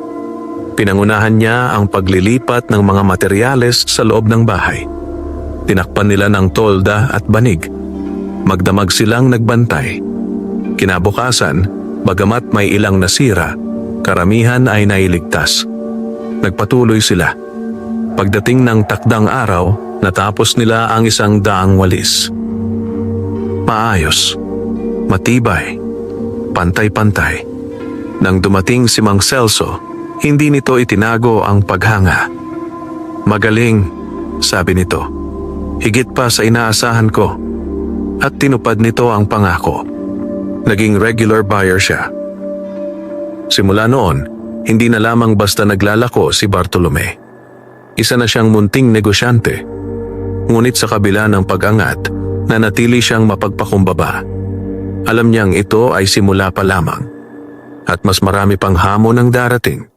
Pinangunahan niya ang paglilipat ng mga materyales sa loob ng bahay. Tinakpan nila ng tolda at banig. Magdamag silang nagbantay. Kinabukasan, bagamat may ilang nasira, karamihan ay nailigtas. Nagpatuloy sila. Pagdating ng takdang araw, natapos nila ang 100 walis. Maayos, matibay, pantay-pantay. Nang dumating si Mang Celso, hindi nito itinago ang paghanga. "Magaling," sabi nito. "Higit pa sa inaasahan ko." At tinupad nito ang pangako. Naging regular buyer siya. Simula noon, hindi na lamang basta naglalako si Bartolome. Isa na siyang munting negosyante. Ngunit sa kabila ng pag-angat, nanatili siyang mapagpakumbaba. Alam niyang ito ay simula pa lamang. At mas marami pang hamon ang darating.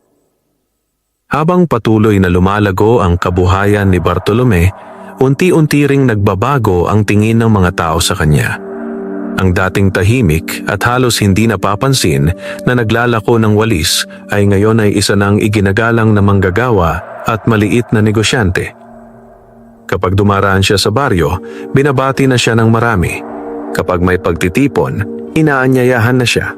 Habang patuloy na lumalago ang kabuhayan ni Bartolome, unti-unti ring nagbabago ang tingin ng mga tao sa kanya. Ang dating tahimik at halos hindi napapansin na naglalako ng walis ay ngayon ay isa ng iginagalang na manggagawa at maliit na negosyante. Kapag dumaraan siya sa baryo, binabati na siya ng marami. Kapag may pagtitipon, inaanyayahan na siya.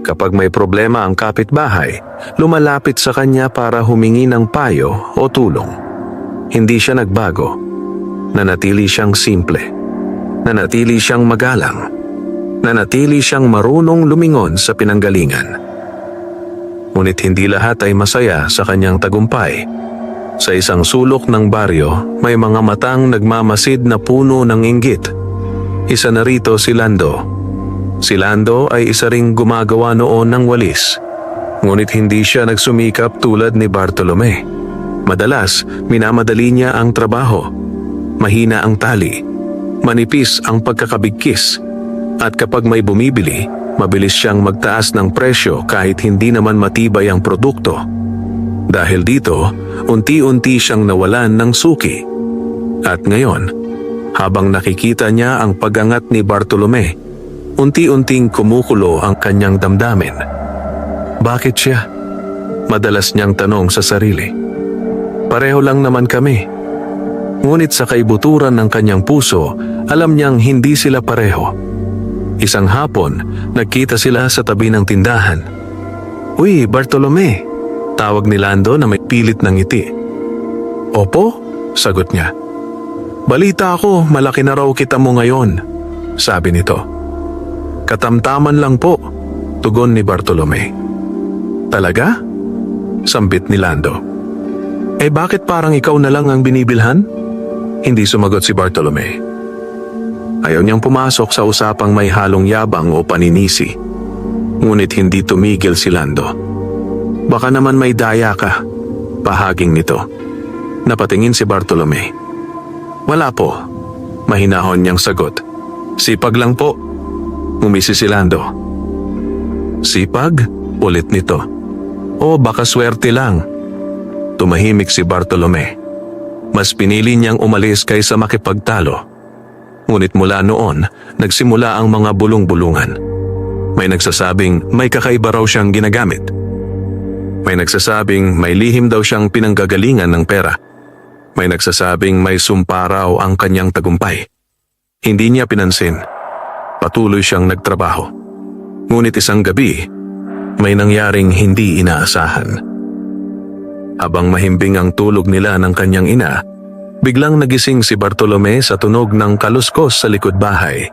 Kapag may problema ang kapitbahay, lumalapit sa kanya para humingi ng payo o tulong. Hindi siya nagbago. Nanatili siyang simple. Nanatili siyang magalang. Nanatili siyang marunong lumingon sa pinanggalingan. Ngunit hindi lahat ay masaya sa kanyang tagumpay. Sa isang sulok ng baryo, may mga matang nagmamasid na puno ng inggit. Isa na rito si Lando. Si Lando ay isa ring gumagawa noon ng walis. Ngunit hindi siya nagsumikap tulad ni Bartolome. Madalas, minamadali niya ang trabaho. Mahina ang tali. Manipis ang pagkakabigkis. At kapag may bumibili, mabilis siyang magtaas ng presyo kahit hindi naman matibay ang produkto. Dahil dito, unti-unti siyang nawalan ng suki. At ngayon, habang nakikita niya ang pag-angat ni Bartolome, unti-unting kumukulo ang kanyang damdamin. Bakit siya? Madalas niyang tanong sa sarili. Pareho lang naman kami. Ngunit sa kaibuturan ng kanyang puso, alam niyang hindi sila pareho. Isang hapon, nagkita sila sa tabi ng tindahan. "Uy, Bartolome," tawag ni Lando na may pilit ng ngiti. "Opo," sagot niya. "Balita ako, malaki na raw kita mo ngayon," sabi nito. "Katamtaman lang po," tugon ni Bartolome. "Talaga?" sambit ni Lando. "Eh bakit parang ikaw na lang ang binibilhan?" Hindi sumagot si Bartolome. Ayaw niyang pumasok sa usapang may halong yabang o paninisi. Ngunit hindi tumigil si Lando. "Baka naman may daya ka," pahaging nito. Napatingin si Bartolome. "Wala po," mahinahon niyang sagot. "Sipag lang po," ngumisi si Lando. "Sipag?" ulit nito. "O baka swerte lang." Tumahimik si Bartolome. Mas pinili niyang umalis kaysa makipagtalo. Ngunit mula noon, nagsimula ang mga bulong-bulungan. May nagsasabing may kakaiba raw siyang ginagamit. May nagsasabing may lihim daw siyang pinanggagalingan ng pera. May nagsasabing may sumpa raw ang kanyang tagumpay. Hindi niya pinansin. Patuloy siyang nagtrabaho. Ngunit isang gabi, may nangyaring hindi inaasahan. Habang mahimbing ang tulog nila ng kanyang ina, biglang nagising si Bartolome sa tunog ng kaluskos sa likod bahay.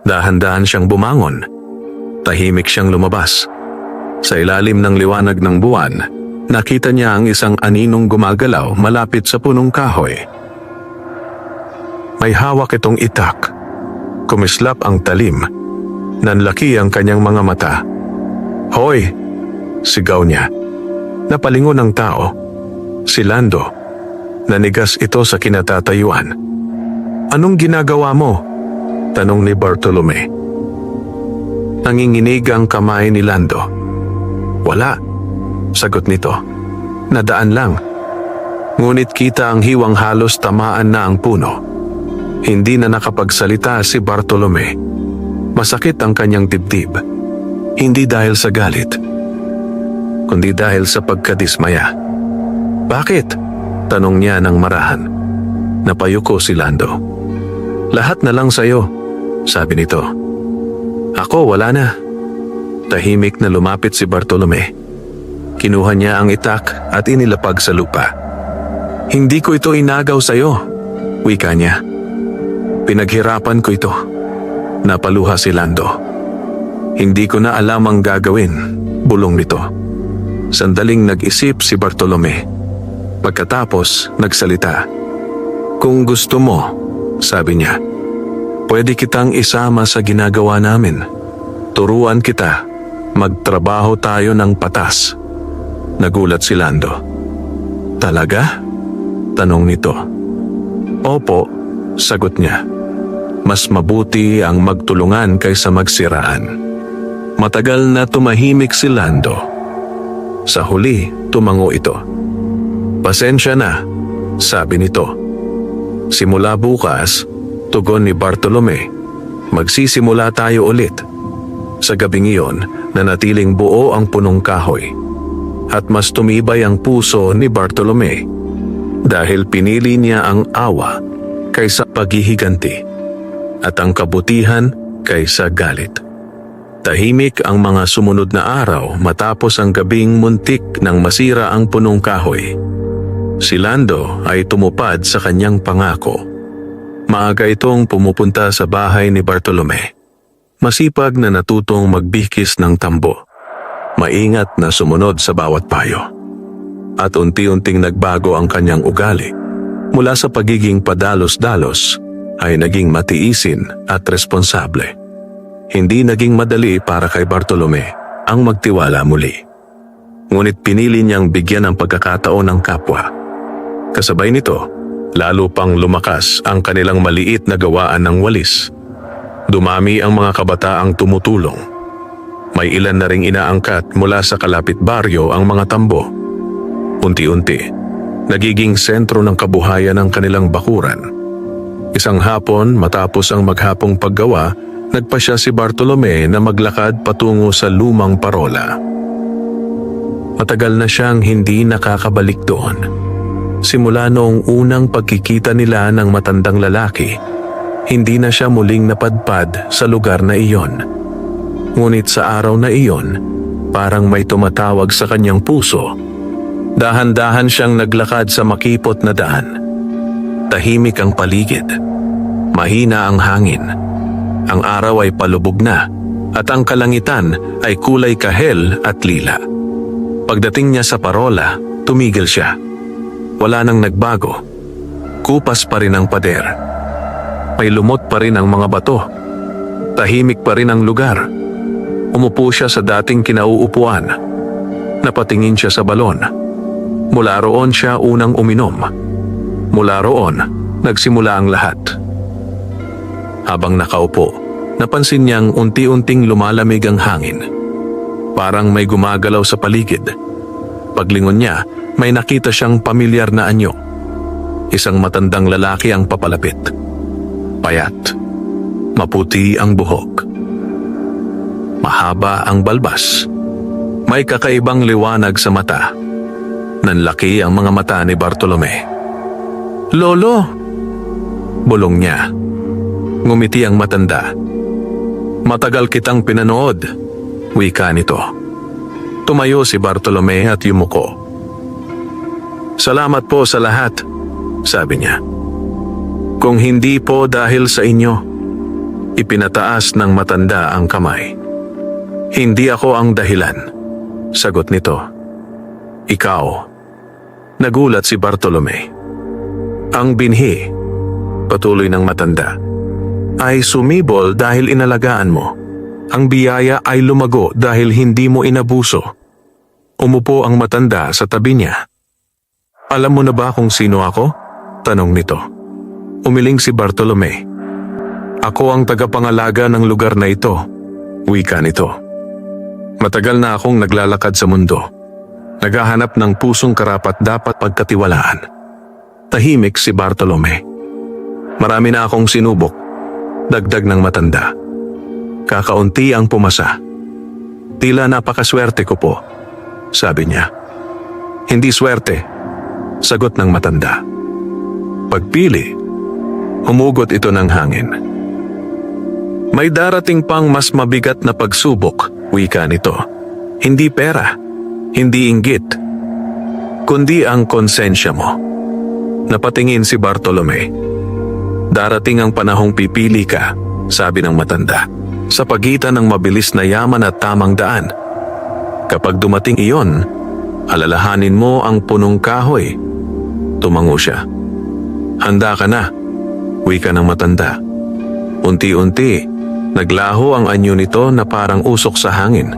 Dahan-dahan siyang bumangon. Tahimik siyang lumabas. Sa ilalim ng liwanag ng buwan, nakita niya ang isang aninong gumagalaw malapit sa punong kahoy. May hawak itong itak. Kumislap ang talim. Nanlaki ang kanyang mga mata. "Hoy!" sigaw niya. Napalingon ang tao. Si Lando. Nanigas ito sa kinatatayuan. "Anong ginagawa mo?" tanong ni Bartolome. Nanginginig ang kamay ni Lando. "Wala," sagot nito. "Nadaan lang." Ngunit kita ang hiwang halos tamaan na ang puno. Hindi na nakapagsalita si Bartolome. Masakit ang kanyang dibdib. Hindi dahil sa galit, kundi dahil sa pagkadismaya. "Bakit?" tanong niya ng marahan. Napayuko si Lando. "Lahat na lang sa'yo," sabi nito. "Ako wala na." Tahimik na lumapit si Bartolome. Kinuha niya ang itak at inilapag sa lupa. "Hindi ko ito inagaw sa'yo," wika niya. "Pinaghirapan ko ito." Napaluha si Lando. "Hindi ko na alam ang gagawin," bulong nito. Sandaling nag-isip si Bartolome. Pagkatapos, nagsalita. "Kung gusto mo," sabi niya, "pwede kitang isama sa ginagawa namin. Turuan kita. Magtrabaho tayo ng patas." Nagulat si Lando. "Talaga?" tanong nito. "Opo," sagot niya. "Mas mabuti ang magtulungan kaysa magsiraan." Matagal na tumahimik si Lando. Sa huli, tumango ito. "Pasensya na," sabi nito. "Simula bukas," tugon ni Bartolome, "magsisimula tayo ulit." Sa gabing iyon, nanatiling buo ang punong kahoy. At mas tumibay ang puso ni Bartolome. Dahil pinili niya ang awa kaysa paghihiganti. At ang kabutihan kaysa galit. Tahimik ang mga sumunod na araw matapos ang gabing muntik nang masira ang punong kahoy. Si Lando ay tumupad sa kanyang pangako. Maaga itong pumupunta sa bahay ni Bartolome. Masipag na natutong magbihkis ng tambo. Maingat na sumunod sa bawat payo. At unti-unting nagbago ang kanyang ugali. Mula sa pagiging padalos-dalos ay naging matiisin at responsable. Hindi naging madali para kay Bartolome ang magtiwala muli. Ngunit pinili niyang bigyan ng pagkakataon ng kapwa. Kasabay nito, lalo pang lumakas ang kanilang maliit na gawaan ng walis. Dumami ang mga kabataang tumutulong. May ilan na ring inaangkat mula sa kalapit baryo ang mga tambo. Unti-unti, nagiging sentro ng kabuhayan ng kanilang bakuran. Isang hapon matapos ang maghapong paggawa, nagpasya si Bartolome na maglakad patungo sa lumang parola. Matagal na siyang hindi nakakabalik doon. Simula noong unang pagkikita nila ng matandang lalaki, hindi na siya muling napadpad sa lugar na iyon. Ngunit sa araw na iyon, parang may tumatawag sa kanyang puso. Dahan-dahan siyang naglakad sa makipot na daan. Tahimik ang paligid. Mahina ang hangin. Ang araw ay palubog na at ang kalangitan ay kulay kahel at lila. Pagdating niya sa parola, tumigil siya. Wala nang nagbago. Kupas pa rin ang pader. May lumot pa rin ang mga bato. Tahimik pa rin ang lugar. Umupo siya sa dating kinauupuan. Napatingin siya sa balon. Mula roon siya unang uminom. Mula roon, nagsimula ang lahat. Habang nakaupo, napansin niyang unti-unting lumalamig ang hangin. Parang may gumagalaw sa paligid. Paglingon niya, may nakita siyang pamilyar na anyo. Isang matandang lalaki ang papalapit. Payat. Maputi ang buhok. Mahaba ang balbas. May kakaibang liwanag sa mata. Nanlaki ang mga mata ni Bartolome. "Lolo!" Bulong niya. Ngumiti ang matanda. "Matagal kitang pinanood," wika nito. Tumayo si Bartolome at yumuko. "Salamat po sa lahat," sabi niya. "Kung hindi po dahil sa inyo," ipinataas ng matanda ang kamay. "Hindi ako ang dahilan," sagot nito. "Ikaw." Nagulat si Bartolome. "Ang binhi," patuloy ng matanda, "ay sumibol dahil inalagaan mo. Ang biyaya ay lumago dahil hindi mo inabuso." Umupo ang matanda sa tabi niya. "Alam mo na ba kung sino ako?" tanong nito. Umiling si Bartolome. "Ako ang tagapangalaga ng lugar na ito," wika nito. "Matagal na akong naglalakad sa mundo. Naghahanap ng pusong karapat dapat pagkatiwalaan." Tahimik si Bartolome. "Marami na akong sinubok," dagdag ng matanda. "Kakaunti ang pumasa. Tila napakaswerte ko po," sabi niya. "Hindi swerte," sagot ng matanda. "Pagpili." Humugot ito ng hangin. "May darating pang mas mabigat na pagsubok," wika nito. "Hindi pera, hindi inggit, kundi ang konsensya mo." Napatingin si Bartolome. "Darating ang panahong pipili ka," sabi ng matanda, "sa pagitan ng mabilis na yaman at tamang daan. Kapag dumating iyon, alalahanin mo ang punong kahoy." Tumango siya. "Handa ka na," wika ng matanda. Unti-unti, naglaho ang anyo nito na parang usok sa hangin.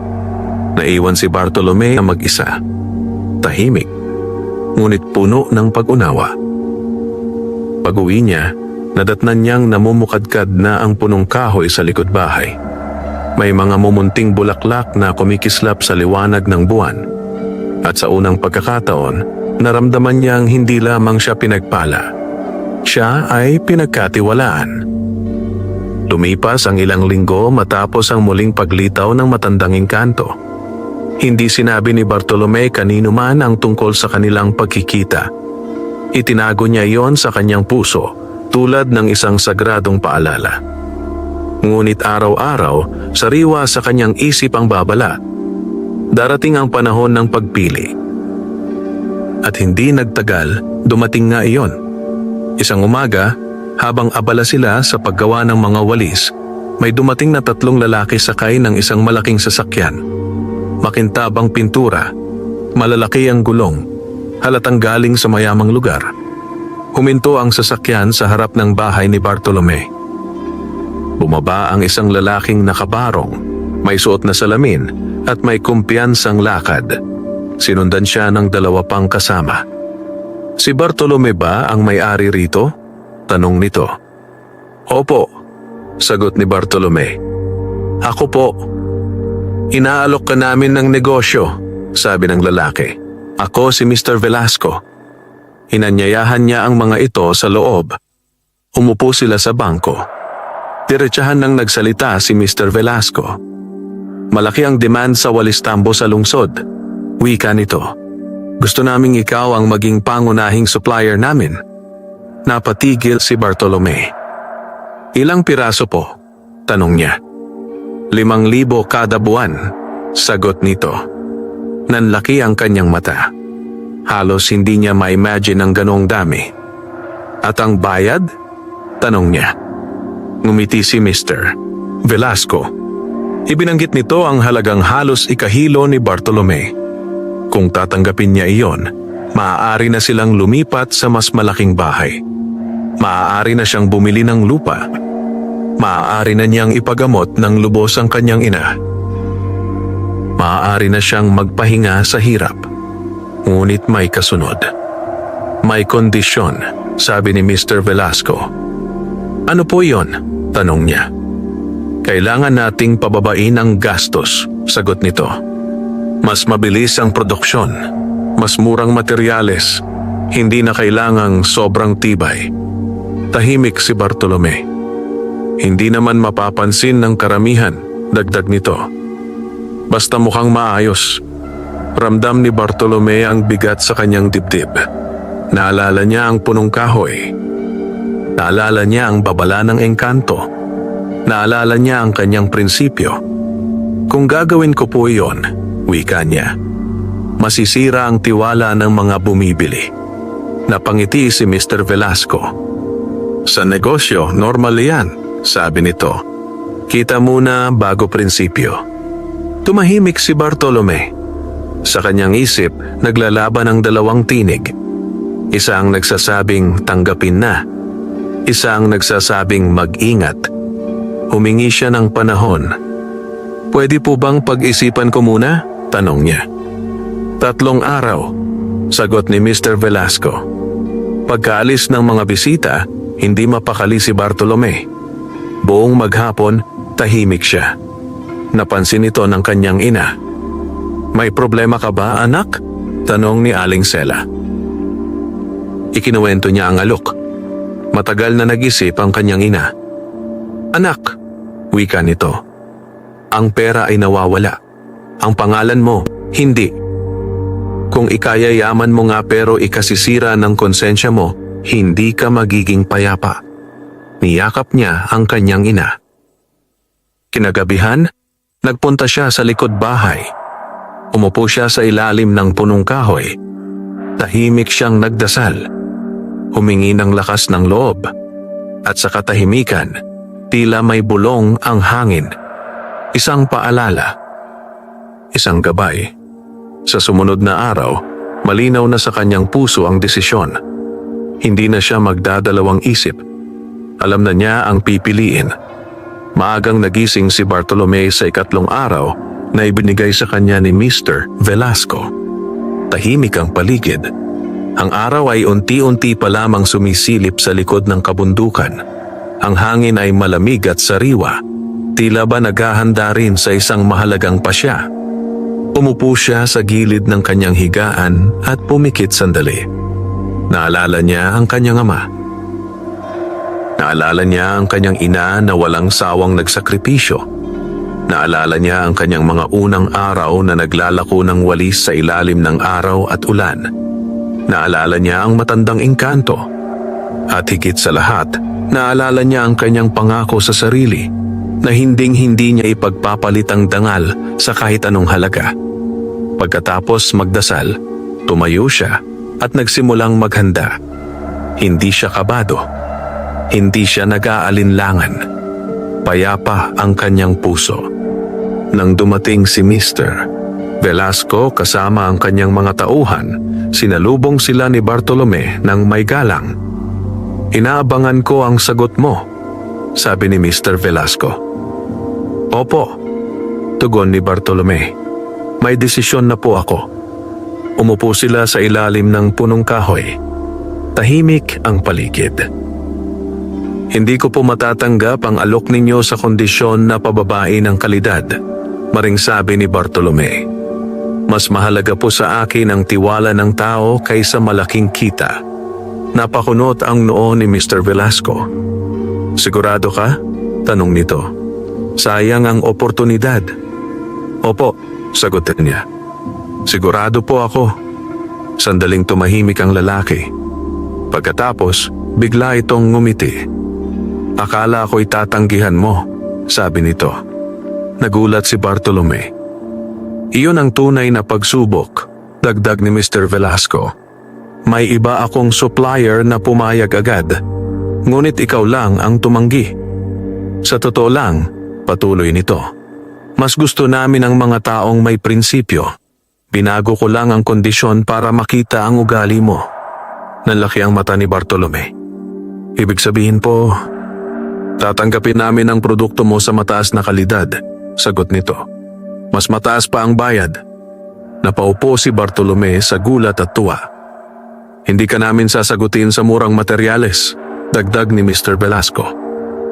Naiwan si Bartolome na mag-isa. Tahimik, ngunit puno ng pag-unawa. Pag-uwi niya, nadatnan niyang namumukadkad na ang punong kahoy sa likod bahay. May mga mumunting bulaklak na kumikislap sa liwanag ng buwan. At sa unang pagkakataon, naramdaman niyang hindi lamang siya pinagpala. Siya ay pinagkatiwalaan. Lumipas ang ilang linggo matapos ang muling paglitaw ng matandang engkanto. Hindi sinabi ni Bartolome kanino man ang tungkol sa kanilang pagkikita. Itinago niya iyon sa kanyang puso tulad ng isang sagradong paalala. Ngunit araw-araw, sariwa sa kanyang isip ang babala. Darating ang panahon ng pagpili. At hindi nagtagal, dumating nga iyon. Isang umaga, habang abala sila sa paggawa ng mga walis, may dumating na 3 lalaki sakay ng isang malaking sasakyan. Makintabang pintura, malalaki ang gulong, halatang galing sa mayamang lugar. Huminto ang sasakyan sa harap ng bahay ni Bartolome. Bumaba ang isang lalaking nakabarong, may suot na salamin at may kumpiyansang lakad. Sinundan siya ng 2 pang kasama. Si Bartolome ba ang may-ari rito? Tanong nito. Opo, sagot ni Bartolome. Ako po. Inaalok ka namin ng negosyo, sabi ng lalaki. Ako si Mr. Velasco. Inanyayahan niya ang mga ito sa loob. Umupo sila sa bangko. Diretsahan nang nagsalita si Mr. Velasco. Malaki ang demand sa walis tambo sa lungsod. Wika nito. Gusto naming ikaw ang maging pangunahing supplier namin. Napatigil si Bartolome. Ilang piraso po? Tanong niya. 5,000 kada buwan, sagot nito. Nanlaki ang kanyang mata. Halos hindi niya ma-imagine ang ganong dami. At ang bayad? Tanong niya. Ngumiti si Mr. Velasco. Ibinanggit nito ang halagang halos ikahilo ni Bartolome. Kung tatanggapin niya iyon, maaari na silang lumipat sa mas malaking bahay. Maaari na siyang bumili ng lupa. Maaari na niyang ipagamot ng lubos ang kanyang ina. Maaari na siyang magpahinga sa hirap. Ngunit may kasunod. May kondisyon, sabi ni Mr. Velasco. Ano po yon? Tanong niya. Kailangan nating pababain ang gastos, sagot nito. Mas mabilis ang produksyon, mas murang materyales, hindi na kailangang sobrang tibay. Tahimik si Bartolome. Hindi naman mapapansin ng karamihan, dagdag nito. Basta mukhang maayos. Ramdam ni Bartolome ang bigat sa kanyang dibdib. Naalala niya ang punong kahoy. Naalala niya ang babala ng engkanto. Naalala niya ang kanyang prinsipyo. Kung gagawin ko po iyon, wika niya, masisira ang tiwala ng mga bumibili. Napangiti si Mr. Velasco. Sa negosyo, normal yan, sabi nito. Kita muna bago prinsipyo. Tumahimik si Bartolome. Sa kanyang isip, naglalaban ang 2 tinig. Isa ang nagsasabing tanggapin na. Isa ang nagsasabing mag-ingat. Humingi siya ng panahon. Pwede po bang pag-isipan ko muna? Tanong niya. 3 araw, sagot ni Mr. Velasco. Pagkaalis ng mga bisita, hindi mapakali si Bartolome. Buong maghapon, tahimik siya. Napansin ito ng kanyang ina. May problema ka ba, anak? Tanong ni Aling Sela. Ikinuwento niya ang alok. Matagal na nag-isip ang kanyang ina. Anak, wika nito. Ang pera ay nawawala. Ang pangalan mo, hindi. Kung ikayayaman mo nga pero ikasisira ng konsensya mo, hindi ka magiging payapa. Niyakap niya ang kanyang ina. Kinagabihan, nagpunta siya sa likod bahay. Umupo siya sa ilalim ng punong kahoy. Tahimik siyang nagdasal. Humingi ng lakas ng loob. At sa katahimikan, tila may bulong ang hangin. Isang paalala. Isang gabay. Sa sumunod na araw, malinaw na sa kanyang puso ang desisyon. Hindi na siya magdadalawang isip. Alam na niya ang pipiliin. Maagang nagising si Bartolome sa 3 araw na ibinigay sa kanya ni Mr. Velasco. Tahimik ang paligid. Ang araw ay unti-unti pa lamang sumisilip sa likod ng kabundukan. Ang hangin ay malamig at sariwa. Tila ba naghahanda rin sa isang mahalagang pasya. Umupo siya sa gilid ng kanyang higaan at pumikit sandali. Naalala niya ang kanyang ama. Naalala niya ang kanyang ina na walang sawang nagsakripisyo. Naalala niya ang kanyang mga unang araw na naglalako ng walis sa ilalim ng araw at ulan. Naalala niya ang matandang engkanto. At higit sa lahat, naalala niya ang kanyang pangako sa sarili. na hinding-hindi niya ipagpapalit ang dangal sa kahit anong halaga. Pagkatapos magdasal, tumayo siya at nagsimulang maghanda. Hindi siya kabado. Hindi siya nag-aalinlangan. Payapa ang kanyang puso. Nang dumating si Mr. Velasco kasama ang kanyang mga tauhan, sinalubong sila ni Bartolome ng may galang. "Inaabangan ko ang sagot mo," sabi ni Mr. Velasco. "Opo," tugon ni Bartolome. "May desisyon na po ako." Umupo sila sa ilalim ng punong kahoy. Tahimik ang paligid. "Hindi ko po matatanggap ang alok ninyo sa kondisyon na pababain ang kalidad," maring sabi ni Bartolome. "Mas mahalaga po sa akin ang tiwala ng tao kaysa malaking kita." Napakunot ang noo ni Mr. Velasco. "Sigurado ka?" tanong nito. "Sayang ang oportunidad." "Opo," sagot niya. "Sigurado po ako." Sandaling tumahimik ang lalaki. Pagkatapos, bigla itong ngumiti. "Akala ko'y tatanggihan mo," sabi nito. Nagulat si Bartolome. "Iyon ang tunay na pagsubok," dagdag ni Mr. Velasco. "May iba akong supplier na pumayag agad, ngunit ikaw lang ang tumanggi. Sa totoo lang," patuloy nito, "mas gusto namin ang mga taong may prinsipyo. Binago ko lang ang kondisyon para makita ang ugali mo." Nanlaki ang mata ni Bartolome. "Ibig sabihin po, tatanggapin namin ang produkto mo sa mataas na kalidad," sagot nito. "Mas mataas pa ang bayad." Napaupo si Bartolome sa gulat at tuwa. "Hindi ka namin sasagutin sa murang materyales," dagdag ni Mr. Velasco.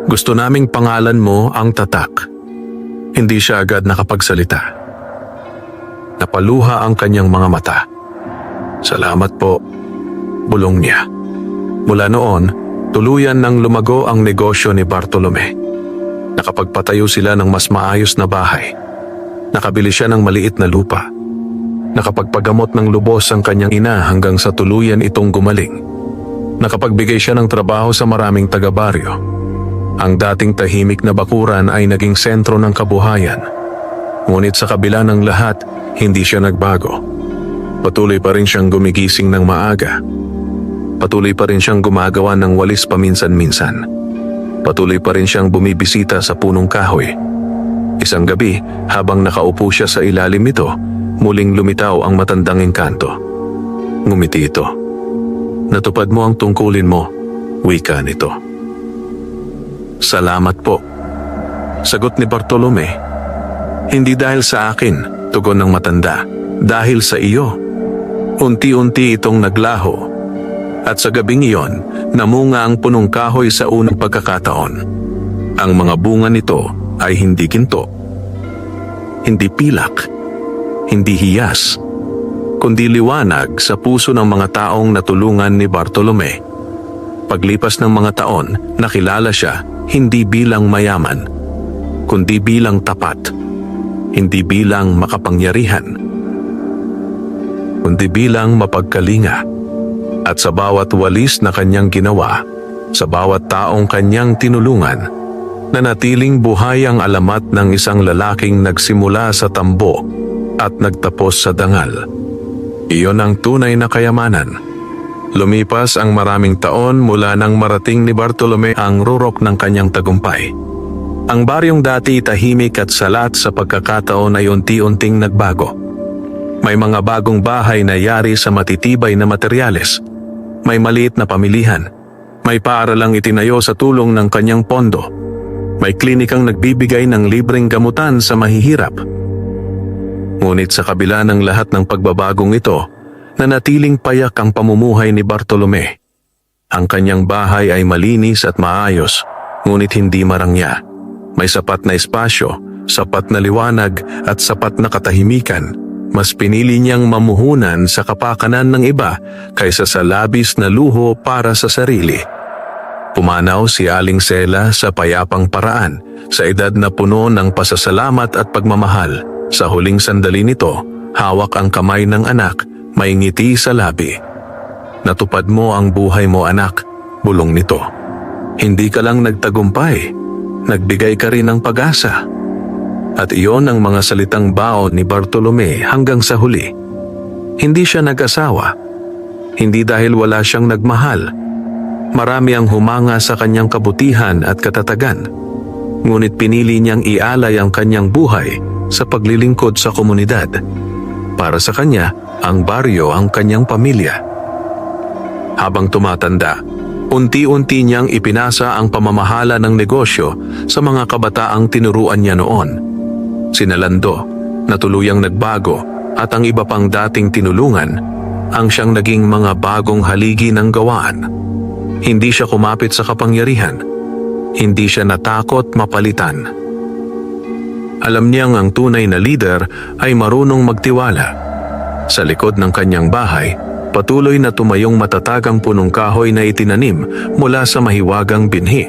"Gusto naming pangalan mo ang tatak." Hindi siya agad nakapagsalita. Napaluha ang kanyang mga mata. "Salamat po," bulong niya. Mula noon, tuluyan nang lumago ang negosyo ni Bartolome. Nakapagpatayo sila ng mas maayos na bahay. Nakabili siya ng maliit na lupa. Nakapagpagamot ng lubos ang kanyang ina hanggang sa tuluyan itong gumaling. Nakapagbigay siya ng trabaho sa maraming taga-baryo. Ang dating tahimik na bakuran ay naging sentro ng kabuhayan. Ngunit sa kabila ng lahat, hindi siya nagbago. Patuloy pa rin siyang gumigising ng maaga. Patuloy pa rin siyang gumagawa ng walis paminsan-minsan. Patuloy pa rin siyang bumibisita sa punong kahoy. Isang gabi, habang nakaupo siya sa ilalim nito, muling lumitaw ang matandang engkanto. Ngumiti ito. "Natupad mo ang tungkulin mo," wika nito. "Salamat po," sagot ni Bartolome. "Hindi dahil sa akin," tugon ng matanda, "dahil sa iyo." Unti-unti itong naglaho. At sa gabing iyon, namunga ang punong kahoy sa unang pagkakataon. Ang mga bunga nito ay hindi ginto, hindi pilak, hindi hiyas, kundi liwanag sa puso ng mga taong natulungan ni Bartolome. Paglipas ng mga taon, nakilala siya hindi bilang mayaman, kundi bilang tapat, hindi bilang makapangyarihan, kundi bilang mapagkalinga. At sa bawat walis na kanyang ginawa, sa bawat taong kanyang tinulungan, nanatiling buhay ang alamat ng isang lalaking nagsimula sa tambo at nagtapos sa dangal. Iyon ang tunay na kayamanan. Lumipas ang maraming taon mula nang marating ni Bartolome ang rurok ng kanyang tagumpay. Ang baryong dati tahimik at salat sa pagkakataon ay unti-unting nagbago. May mga bagong bahay na yari sa matitibay na materyales. May maliit na pamilihan. May paaralang itinayo sa tulong ng kanyang pondo. May klinikang nagbibigay ng libreng gamutan sa mahihirap. Ngunit sa kabila ng lahat ng pagbabagong ito, nanatiling payak ang pamumuhay ni Bartolome. Ang kanyang bahay ay malinis at maayos, ngunit hindi marangya. May sapat na espasyo, sapat na liwanag at sapat na katahimikan. Mas pinili niyang mamuhunan sa kapakanan ng iba kaysa sa labis na luho para sa sarili. Pumanaw si Aling Sela sa payapang paraan, sa edad na puno ng pasasalamat at pagmamahal. Sa huling sandali nito, hawak ang kamay ng anak, may ngiti sa labi. "Natupad mo ang buhay mo, anak," bulong nito. "Hindi ka lang nagtagumpay, nagbigay ka rin ng pag-asa. At iyon ang mga salitang baon ni Bartolome hanggang sa huli. Hindi siya nag-asawa. Hindi dahil wala siyang nagmahal. Marami ang humanga sa kanyang kabutihan at katatagan. Ngunit pinili niyang ialay ang kanyang buhay sa paglilingkod sa komunidad. Para sa kanya, ang baryo ang kanyang pamilya. Habang tumatanda, unti-unti niyang ipinasa ang pamamahala ng negosyo sa mga kabataang tinuruan niya noon. Sina Lando, na tuluyang nagbago, at ang iba pang dating tinulungan, ang siyang naging mga bagong haligi ng gawaan. Hindi siya kumapit sa kapangyarihan. Hindi siya natakot mapalitan. Alam niyang ang tunay na leader ay marunong magtiwala. Sa likod ng kanyang bahay, patuloy na tumayong matatagang punong kahoy na itinanim mula sa mahiwagang binhi.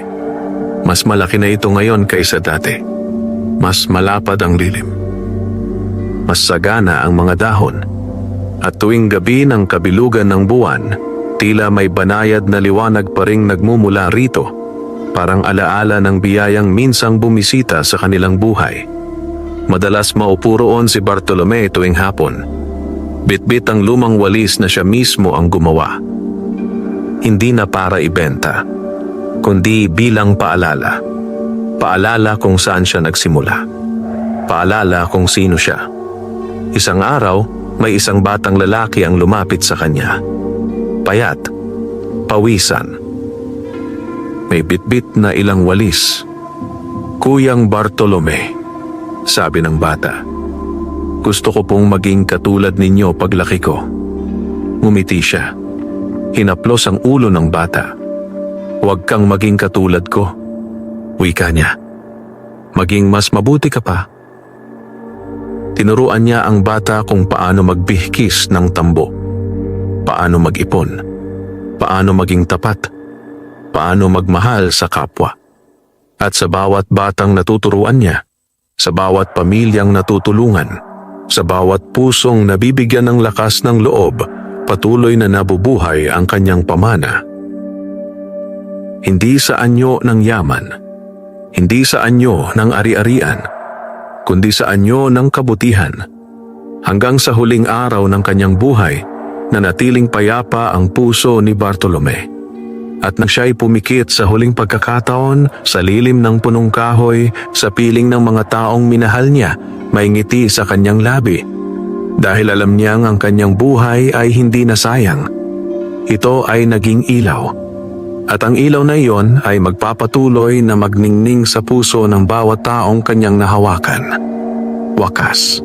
Mas malaki na ito ngayon kaysa dati. Mas malapad ang lilim. Mas sagana ang mga dahon. At tuwing gabi ng kabilugan ng buwan, tila may banayad na liwanag pa ring nagmumula rito, parang alaala ng biyayang minsang bumisita sa kanilang buhay. Madalas maupo roon si Bartolome tuwing hapon. Bitbit ang lumang walis na siya mismo ang gumawa. Hindi na para ibenta, kundi bilang paalala. Paalala kung saan siya nagsimula. Paalala kung sino siya. Isang araw, may isang batang lalaki ang lumapit sa kanya. Payat, pawisan. May bitbit na ilang walis. "Kuyang Bartolome," sabi ng bata. "Gusto ko pong maging katulad ninyo paglaki ko." Ngumiti siya. Hinaplos ang ulo ng bata. "Huwag kang maging katulad ko," wika niya. "Maging mas mabuti ka pa." Tinuruan niya ang bata kung paano magbihkis ng tambo, paano mag-ipon, paano maging tapat, paano magmahal sa kapwa. At sa bawat batang natuturuan niya, sa bawat pamilyang natutulungan, sa bawat pusong nabibigyan ng lakas ng loob, patuloy na nabubuhay ang kanyang pamana. Hindi sa anyo ng yaman, hindi sa anyo ng ari-arian, kundi sa anyo ng kabutihan. Hanggang sa huling araw ng kanyang buhay, nanatiling payapa ang puso ni Bartolome. At nang siya'y pumikit sa huling pagkakataon, sa lilim ng punong kahoy, sa piling ng mga taong minahal niya, may ngiti sa kanyang labi. Dahil alam niyang ang kanyang buhay ay hindi nasayang. Ito ay naging ilaw. At ang ilaw na iyon ay magpapatuloy na magningning sa puso ng bawat taong kanyang nahawakan. Wakas.